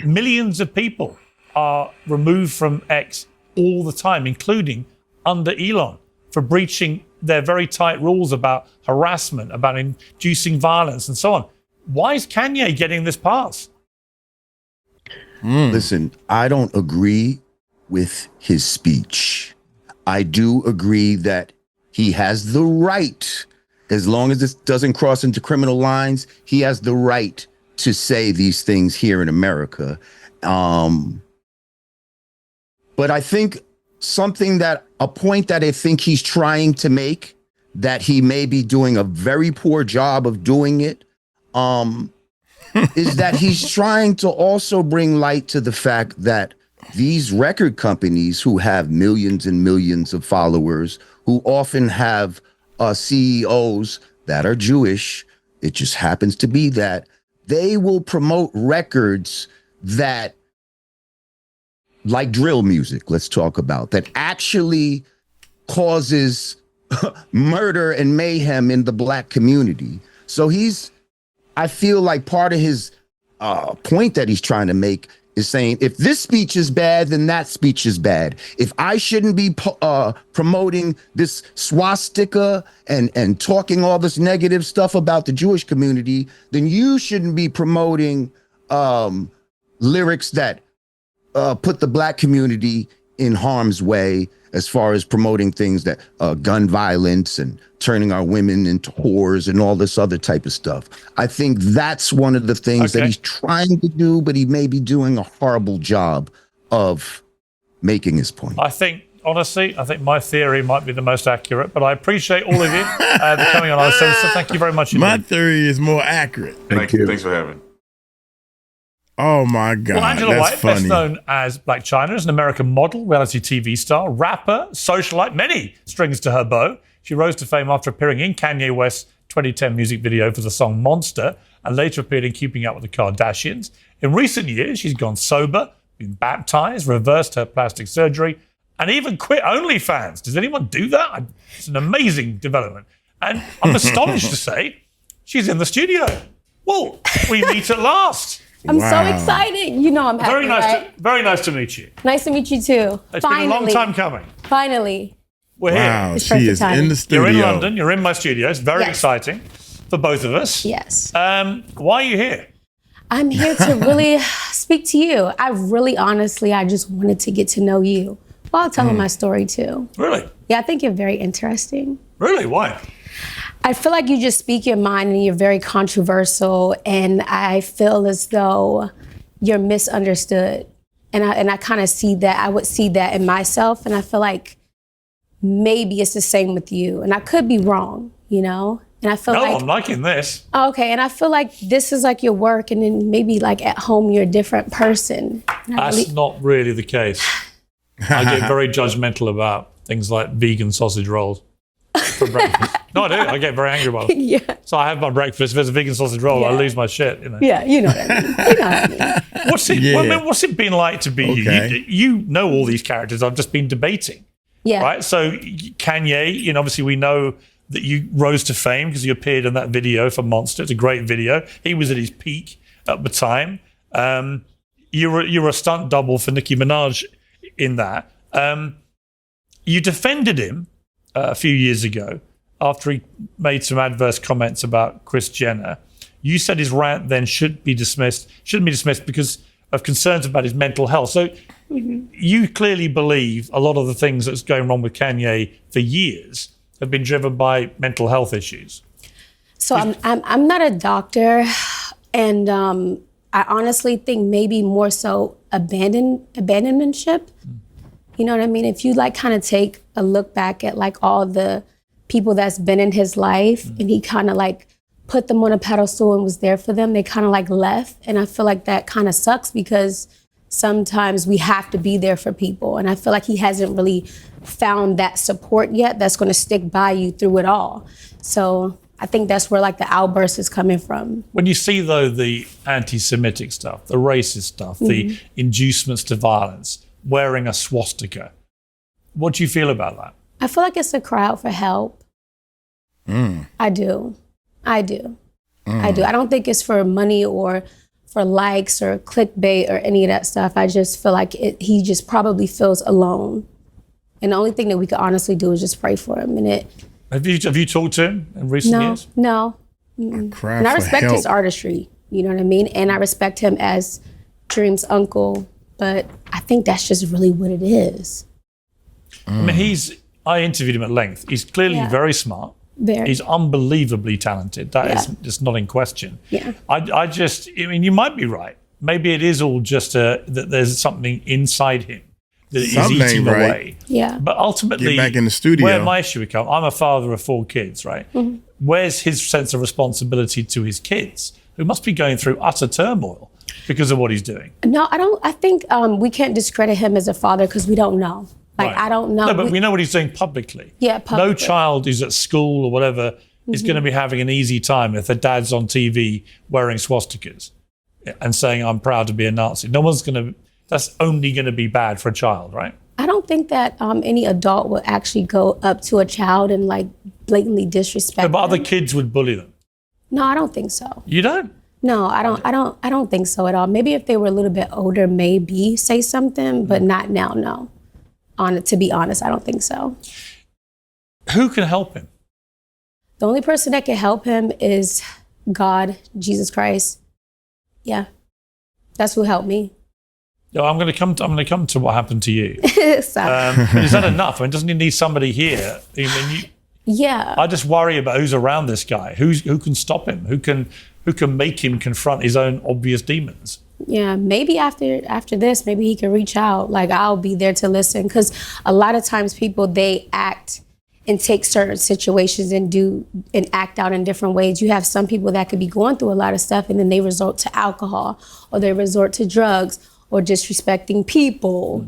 millions of people are removed from X all the time, including under Elon, for breaching their very tight rules about harassment, about inducing violence, and so on. Why is Kanye getting this pass? Listen, I don't agree with his speech. I do agree that he has the right, as long as this doesn't cross into criminal lines, he has the right to say these things here in America. But I think a point that I think he's trying to make, that he may be doing a very poor job of doing it, is that he's trying to also bring light to the fact that these record companies who have millions and millions of followers, who often have CEOs that are Jewish, it just happens to be that, they will promote records that, like drill music, let's talk about, that actually causes murder and mayhem in the Black community. So I feel like part of his point that he's trying to make is saying, if this speech is bad, then that speech is bad. If I shouldn't be promoting this swastika and talking all this negative stuff about the Jewish community, then you shouldn't be promoting lyrics that put the black community in harm's way, as far as promoting things that gun violence and turning our women into whores and all this other type of stuff. I think that's one of the things that he's trying to do, but he may be doing a horrible job of making his point. Honestly, I think my theory might be the most accurate, but I appreciate all of you for coming on our show. So thank you very much. My theory is more accurate. Thank you. Thanks for having me. Oh my God. Well, Angela that's White, funny. best known as Black Chyna, is an American model, reality TV star, rapper, socialite, many strings to her bow. She rose to fame after appearing in Kanye West's 2010 music video for the song Monster, and later appeared in Keeping Up with the Kardashians. In recent years, she's gone sober, been baptized, reversed her plastic surgery, and even quit OnlyFans. Does anyone do that? It's an amazing development. And I'm astonished to say she's in the studio. Well, we meet at last. I'm so excited. You know I'm happy, Very nice to meet you. Nice to meet you too. It's been a long time coming. Finally. We're here. Wow, she is in the studio. You're in London. You're in my studio. It's very exciting for both of us. Yes. Why are you here? I'm here to really speak to you. I just wanted to get to know you while telling my story too. Really? Yeah, I think you're very interesting. Really? Why? I feel like you just speak your mind and you're very controversial, and I feel as though you're misunderstood. And I kind of see that. I would see that in myself, and I feel like maybe it's the same with you. And I could be wrong, you know? And I feel I'm liking this. Okay, and I feel like this is like your work, and then maybe like at home you're a different person. That's not really the case. I get very judgmental about things like vegan sausage rolls for breakfast. No, I do. I get very angry about it. Yeah. So I have my breakfast. If there's a vegan sausage roll, I lose my shit. You know? Yeah, you know what I mean. You know what I mean. What's it been like to be you? You know all these characters. I've just been debating. Yeah. Right? So Kanye, you know, obviously we know that you rose to fame because you appeared in that video for Monster. It's a great video. He was at his peak at the time. You were a stunt double for Nicki Minaj in that. You defended him a few years ago after he made some adverse comments about Kris Jenner. You said his rant then shouldn't be dismissed because of concerns about his mental health. So you clearly believe a lot of the things that's going wrong with Kanye for years have been driven by mental health issues. So I'm not a doctor, and I honestly think maybe more so abandonmentship. You know what I mean? If you like kind of take a look back at like all the people that's been in his life, and he kind of like put them on a pedestal and was there for them, they kind of like left. And I feel like that kind of sucks because sometimes we have to be there for people. And I feel like he hasn't really found that support yet that's going to stick by you through it all. So I think that's where like the outburst is coming from. When you see though the anti-Semitic stuff, the racist stuff, the inducements to violence, wearing a swastika, what do you feel about that? I feel like it's a cry out for help. I do. I don't think it's for money or for likes or clickbait or any of that stuff. I just feel like he just probably feels alone. And the only thing that we could honestly do is just pray for him. And Have you talked to him in recent years? No. And I respect his artistry, you know what I mean? And I respect him as Dream's uncle, but I think that's just really what it is. I mean, I interviewed him at length. He's clearly very smart. He's unbelievably talented. That is just not in question. Yeah. I mean, you might be right. Maybe it is all just that there's something inside him that is eating away. Yeah. But ultimately, get back in the studio. Where my issue would come, I'm a father of 4 kids, right? Where's his sense of responsibility to his kids, who must be going through utter turmoil because of what he's doing? No, I don't. I think we can't discredit him as a father because we don't know. Like, I don't know. No, but we know what he's doing publicly. Yeah, publicly. No child who's at school or whatever is going to be having an easy time if their dad's on TV wearing swastikas and saying, I'm proud to be a Nazi. That's only going to be bad for a child, right? I don't think that any adult would actually go up to a child and like blatantly disrespect But them. other kids would bully them. No, I don't think so. You don't? No, I don't think so at all. Maybe if they were a little bit older, maybe say something, but not now, no. To be honest, I don't think so. Who can help him? The only person that can help him is God, Jesus Christ. Yeah. That's who helped me. No, I'm going to come to what happened to you. Sorry. But is that enough? I mean, doesn't he need somebody here? Yeah. I just worry about who's around this guy. Who can stop him? Who can make him confront his own obvious demons? Yeah, maybe after this, maybe he can reach out. Like, I'll be there to listen. Because a lot of times people, they act and take certain situations and act out in different ways. You have some people that could be going through a lot of stuff and then they resort to alcohol or they resort to drugs or disrespecting people,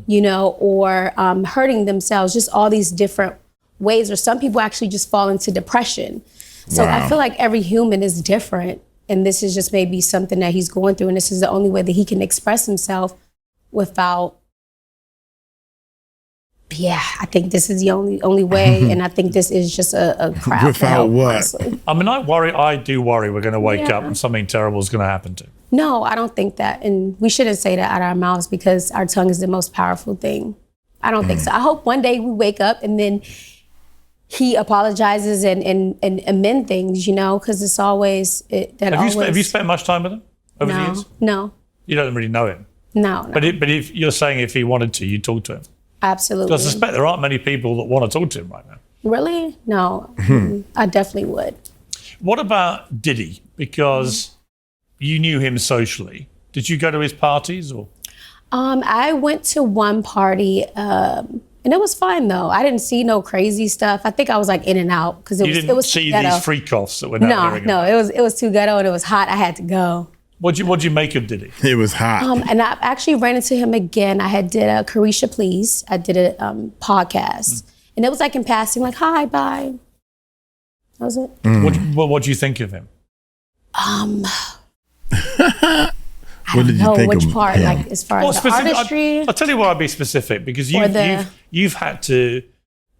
or hurting themselves, just all these different ways. Or some people actually just fall into depression. So Wow. I feel like every human is different. And this is just maybe something that he's going through. And this is the only way that he can express himself without, I think this is the only way. And I think this is just a crowd. Without what? Honestly. I mean, I do worry we're going to wake up and something terrible is going to happen to him. No, I don't think that. And we shouldn't say that out of our mouths because our tongue is the most powerful thing. I don't think so. I hope one day we wake up and then he apologizes and amend things, because it's always Have you spent much time with him over the years? No. You don't really know him. No. But if you're saying if he wanted to, you'd talk to him. Absolutely. I suspect there aren't many people that want to talk to him right now. Really? No. I definitely would. What about Diddy? Because you knew him socially. Did you go to his parties or? I went to one party, and it was fine though. I didn't see no crazy stuff. I think I was like in and out because it was see too ghetto. these freak-offs that were now hearing about. it was too ghetto and it was hot. I had to go. What'd you make of Diddy? It was hot. And I actually ran into him again. I had did a 𝗗𝗢𝗡𝗞𝗦. I did a podcast, and it was like in passing, like hi, bye. That was it. What do you think of him? What did you think which of part, him? like as far as the artistry? I'll tell you why I'd be specific, because you've had to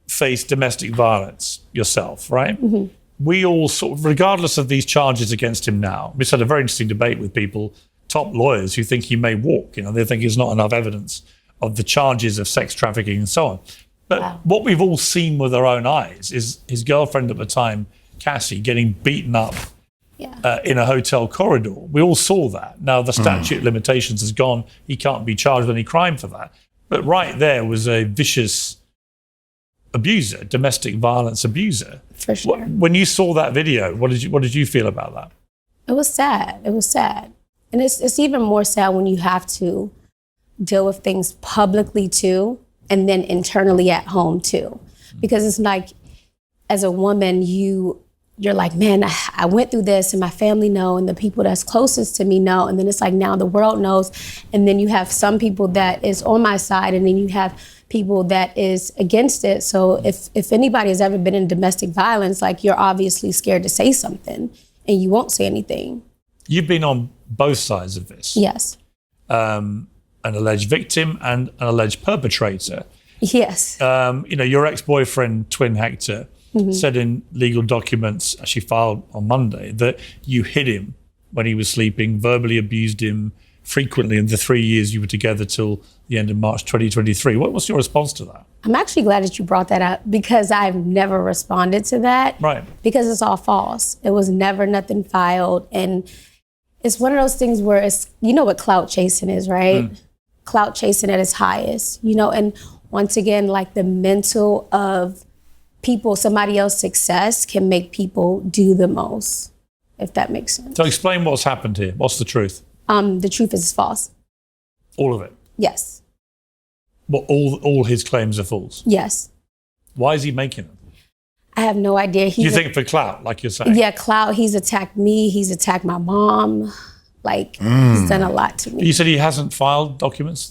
face domestic violence yourself, right? Mm-hmm. We all sort of, regardless of these charges against him now, we just had a very interesting debate with people, top lawyers who think he may walk. They think there's not enough evidence of the charges of sex trafficking and so on. But what we've all seen with our own eyes is his girlfriend at the time, Cassie, getting beaten up in a hotel corridor. We all saw that. Now the statute of limitations has gone. He can't be charged with any crime for that. But right there was a vicious abuser, domestic violence abuser. For sure. When you saw that video, what did you feel about that? It was sad. It was sad. And it's even more sad when you have to deal with things publicly too, and then internally at home too. Because it's like, as a woman, you're like, man, I went through this and my family know and the people that's closest to me know. And then it's like, now the world knows. And then you have some people that is on my side and then you have people that is against it. So if anybody has ever been in domestic violence, like you're obviously scared to say something and you won't say anything. You've been on both sides of this. Yes. An alleged victim and an alleged perpetrator. Yes. Your ex-boyfriend, Twin Hector, said in legal documents, actually filed on Monday, that you hit him when he was sleeping, verbally abused him frequently in the 3 years you were together till the end of March 2023. What's your response to that? I'm actually glad that you brought that up because I've never responded to that. Right. Because it's all false. It was never nothing filed. And it's one of those things where it's, what clout chasing is, right? Clout chasing at its highest, and once again, like the mental of people, somebody else's success can make people do the most, if that makes sense. So explain what's happened here. What's the truth? The truth is false. All of it? Yes. What, all his claims are false? Yes. Why is he making them? I have no idea. You think for clout, like you're saying? Yeah, clout. He's attacked me. He's attacked my mom. Like, he's done a lot to me. You said he hasn't filed documents?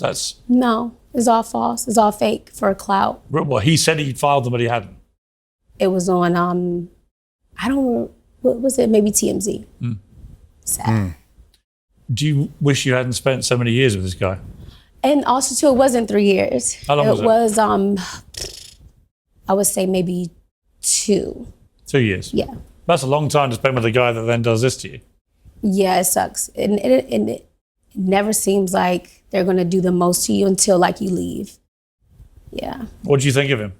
No, it's all false. It's all fake for a clout. Well, he said he filed them, but he hadn't. It was on, what was it? Maybe TMZ. Sad. Do you wish you hadn't spent so many years with this guy? And also, too, it wasn't 3 years. How long was it? It was, I would say maybe 2. 2 years? Yeah. That's a long time to spend with a guy that then does this to you. Yeah, it sucks. And it never seems like they're going to do the most to you until like you leave. Yeah. What do you think of him?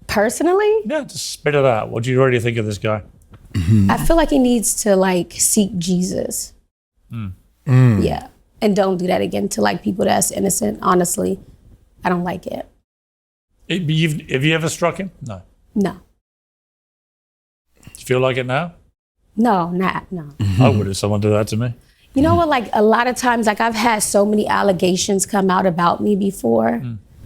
Personally? Yeah, just spit it out. What do you already think of this guy? I feel like he needs to like seek Jesus. Yeah. And don't do that again to like people that's innocent. Honestly, I don't like it. Have you ever struck him? No. No. Do you feel like it now? No. I would if someone did that to me. You know what? Like a lot of times, like I've had so many allegations come out about me before.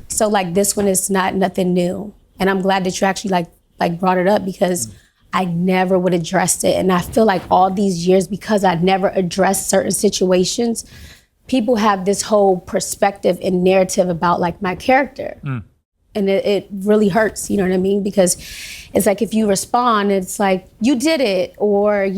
So like this one is not nothing new. And I'm glad that you actually like brought it up because I never would address it. And I feel like all these years, because I never addressed certain situations, people have this whole perspective and narrative about like my character. And it really hurts, you know what I mean? Because it's like if you respond, it's like you did it, or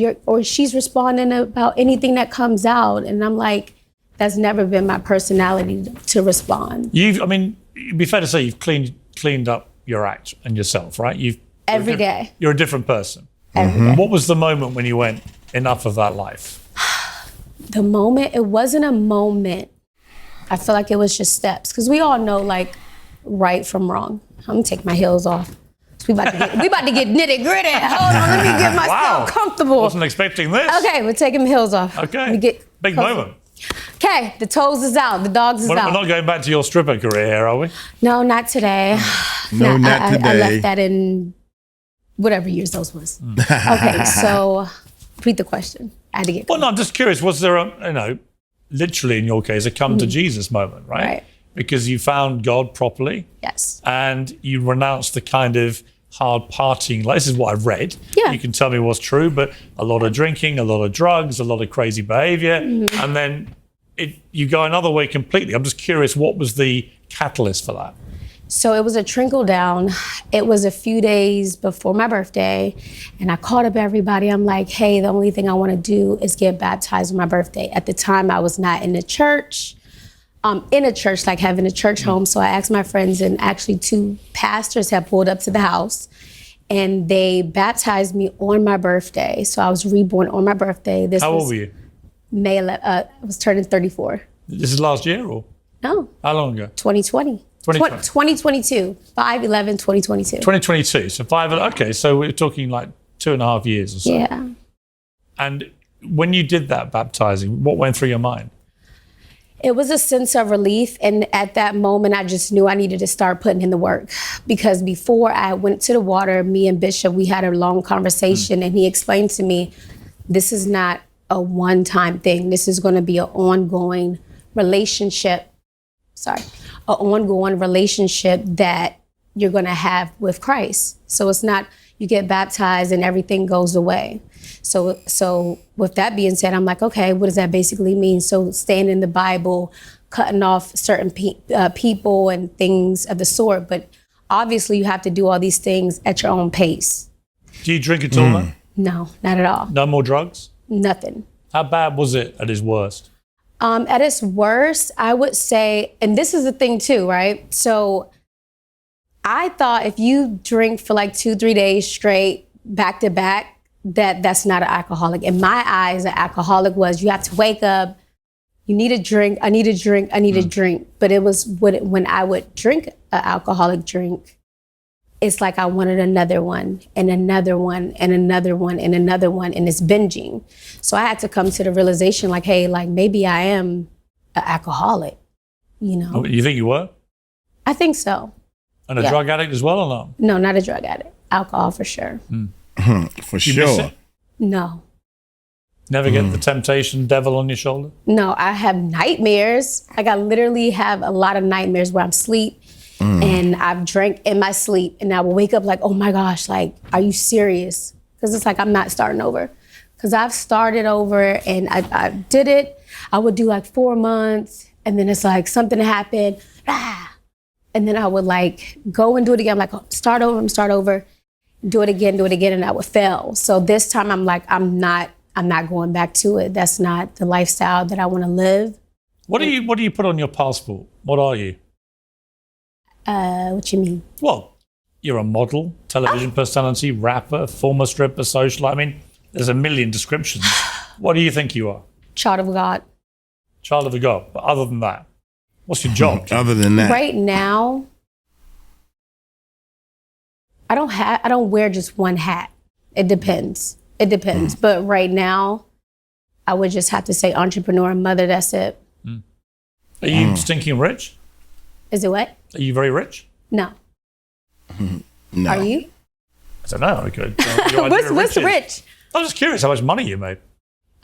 she's responding about anything that comes out, and I'm like, that's never been my personality to respond. It'd be fair to say you've cleaned up your act and yourself, right? Every day. You're a different person. Every day. What was the moment when you went, enough of that life? The moment, it wasn't a moment. I feel like it was just steps, because we all know like right from wrong. I'm gonna take my heels off. We about to get nitty gritty. Hold on, let me get myself comfortable. Wasn't expecting this. Okay, we're taking my heels off. Okay. Big moment. Okay, the toes is out, the dogs is out. We're not going back to your stripper career here, are we? No, not today. No, not today. I left that in whatever years those was. Okay, so repeat the question. I had to get. Well, no, I'm just curious. Was there literally in your case, a come to Jesus moment, right? Right. Because you found God properly. Yes. And you renounced the kind of hard partying. Like, this is what I've read. Yeah. You can tell me what's true, but a lot of drinking, a lot of drugs, a lot of crazy behavior. And then you go another way completely. I'm just curious, what was the catalyst for that? So it was a trickle down. It was a few days before my birthday, and I called up everybody. I'm like, hey, the only thing I want to do is get baptized on my birthday. At the time, I was not in the church. In a church, like having a church home. So I asked my friends, and actually 2 pastors had pulled up to the house, and they baptized me on my birthday. So I was reborn on my birthday. How old were you? May 11th. I was turning 34. This is last year, or? No. How long ago? 2020. 2022. 5/11/2022. 2022. So okay, so we're talking like 2.5 years or so. Yeah. And when you did that baptizing, what went through your mind? It was a sense of relief. And at that moment, I just knew I needed to start putting in the work. Because before I went to the water, me and Bishop, we had a long conversation, and he explained to me, this is not a one-time thing. This is going to be an ongoing relationship. An ongoing relationship that you're going to have with Christ. So it's not you get baptized and everything goes away. So with that being said, I'm like, okay, what does that basically mean? So staying in the Bible, cutting off certain people and things of the sort. But obviously you have to do all these things at your own pace. Do you drink at all now? No, not at all. No more drugs? Nothing. How bad was it at its worst? At its worst, I would say, and this is the thing too, right? So I thought if you drink for like 2-3 days straight, back to back, that's not an alcoholic. In my eyes, an alcoholic was you have to wake up, you need a drink, I need a drink, I need a drink. But it was when I would drink an alcoholic drink, it's like I wanted another one and another one and another one and another one, and it's binging. So I had to come to the realization like, hey, like maybe I am an alcoholic, you know? Oh, you think you were? I think so. And a drug addict as well or not? No, not a drug addict. Alcohol for sure. For sure. No. Never get the temptation devil on your shoulder? No, I have nightmares. Like I literally have a lot of nightmares where I'm asleep and I've drank in my sleep, and I will wake up like, oh my gosh, like, are you serious? Because it's like I'm not starting over. Because I've started over and I did it. I would do like 4 months, and then it's like something happened. And then I would like go and do it again. I'm like, oh, start over, do it again, and I would fail. So this time I'm like, I'm not going back to it. That's not the lifestyle that I want to live. What do you put on your passport? What are you? What you mean? Well, you're a model, television personality, rapper, former stripper, socialite. I mean, There's a million descriptions. What do you think you are? Child of God. Child of a God. But other than that, what's your job? Other than that, Right now, I don't wear just one hat. It depends. But right now, I would just have to say entrepreneur and mother. That's it. Are you stinking rich? Is it what? Are you very rich? No. no. Are you? I don't know. Okay. What's rich? I'm just curious how much money you made.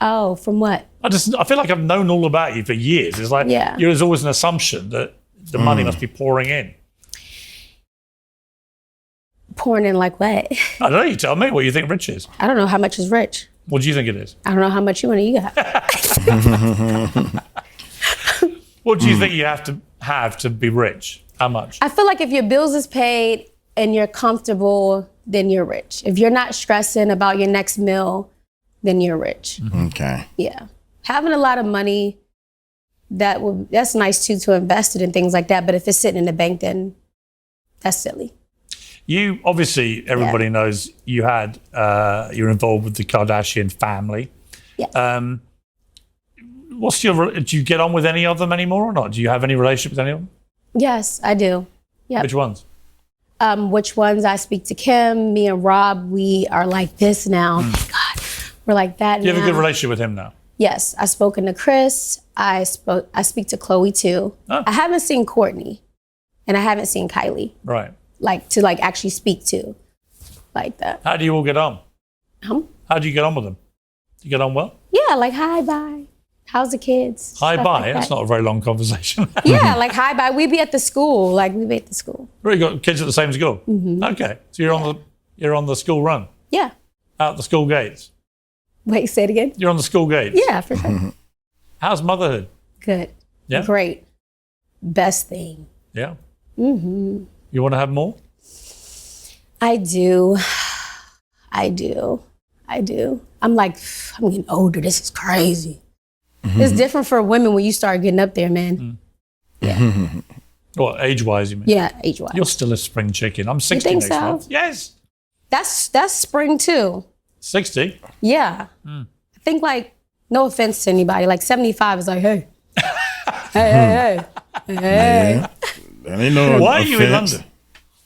Oh, from what? I feel like I've known all about you for years. It's like there's always an assumption that the money must be pouring in. Pouring in like what? I don't know. You tell me what you think rich is. I don't know how much is rich. What do you think it is? I don't know how much you got. What do you think you have to be rich? How much? I feel like if your bills is paid and you're comfortable, then you're rich. If you're not stressing about your next meal, then you're rich. Okay. Yeah. Having a lot of money, that's nice too, to invest it in things like that. But if it's sitting in the bank, then that's silly. You obviously, everybody knows you're involved with the Kardashian family. Yeah. Do you get on with any of them anymore or not? Do you have any relationship with any of them? Yes, I do. Yeah. Which ones? Which ones? I speak to Kim, me and Rob, we are like this now. Oh my God. We're like that now. Do you have a good relationship with him now? Yes. I've spoken to Chris. I speak to Chloe too. Oh. I haven't seen Courtney and I haven't seen Kylie. Right. To actually speak to like that. How do you all get on? How do you get on with them? Do you get on well? Yeah, like hi, bye. How's the kids? Hi, Stuff bye. like That's that. not a very long conversation. Yeah, like hi, bye. We be at the school. Really got kids at the same school? Mm-hmm. Okay. So you're on the school run? Yeah. Out the school gates? Wait, say it again? You're on the school gates? Yeah, for sure. How's motherhood? Good. Yeah? Great. Best thing. Yeah? Mm-hmm. You want to have more? I do. I'm getting older. This is crazy. It's different for women when you start getting up there, man. Yeah. What, age-wise, you mean? Yeah, age-wise. You're still a spring chicken. I'm 60 think next so? month. Yes. That's spring too. 60? Yeah. I think no offense to anybody, 75 is like, hey. hey. That ain't no Why are you in offense. London?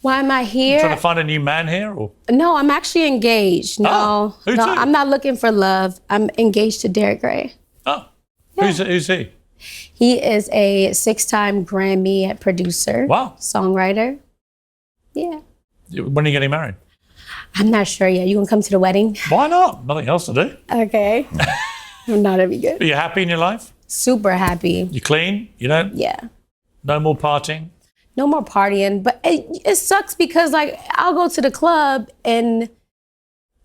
Why am I here? Trying to find a new man here? Or? No, I'm actually engaged. No, who to? I'm not looking for love. I'm engaged to Derek Gray. Oh, Yeah. who's he? He is a 6-time Grammy producer. Wow. Songwriter. Yeah. When are you getting married? I'm not sure yet. You gonna come to the wedding? Why not? Nothing else to do. Okay. I'm not gonna be good. Are you happy in your life? Super happy. You clean? You don't? Yeah. No more partying? No more partying, but it sucks because I'll go to the club and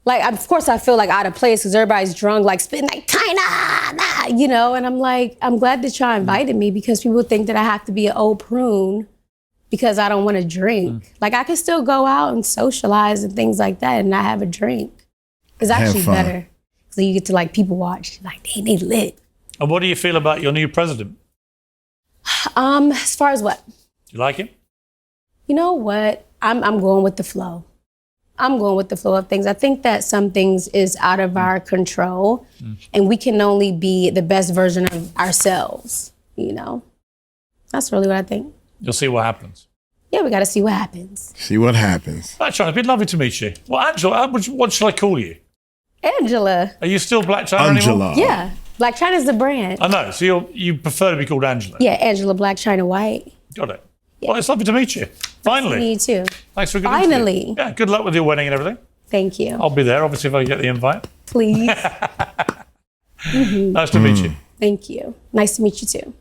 of course I feel out of place because everybody's drunk, spitting Chyna, and I'm glad that y'all invited me because people think that I have to be an old prune because I don't want to drink. I can still go out and socialize and things like that and not have a drink. It's actually better. So you get to people watch, they lit. And what do you feel about your new president? As far as what? Do you like him? You know what? I'm going with the flow. I'm going with the flow of things. I think that some things is out of our control and we can only be the best version of ourselves, That's really what I think. You'll see what happens. Yeah, we got to see what happens. See what happens. Right, Chyna, it'd be lovely to meet you. Well, Angela, what shall I call you? Angela. Are you still Black Chyna anymore? Angela. Yeah. Black Chyna's the brand. I know. So you prefer to be called Angela? Yeah, Angela Black Chyna White. Got it. Well, it's lovely to meet you. Finally. Me too. Thanks for a good Finally. interview. Yeah, good luck with your wedding and everything. Thank you. I'll be there, obviously, if I get the invite. Please. Nice to meet you. Thank you. Nice to meet you too.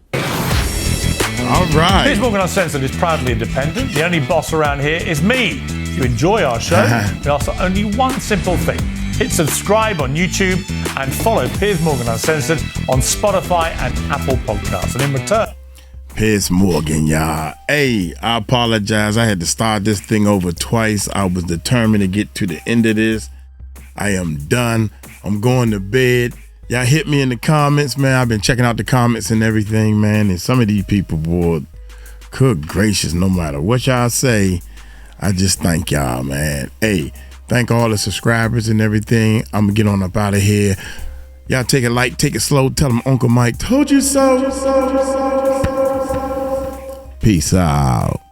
All right. Piers Morgan Uncensored is proudly independent. The only boss around here is me. If you enjoy our show, we ask for only one simple thing. Hit subscribe on YouTube and follow Piers Morgan Uncensored on Spotify and Apple Podcasts. And in return, Piers Morgan, y'all. Hey, I apologize. I had to start this thing over twice. I was determined to get to the end of this. I am done. I'm going to bed. Y'all hit me in the comments, man. I've been checking out the comments and everything, man. And some of these people, boy, good gracious, no matter what y'all say, I just thank y'all, man. Hey, Thank all the subscribers and everything. I'm gonna get on up out of here. Y'all take it light, take it slow. Tell them Uncle Mike told you so. Peace out.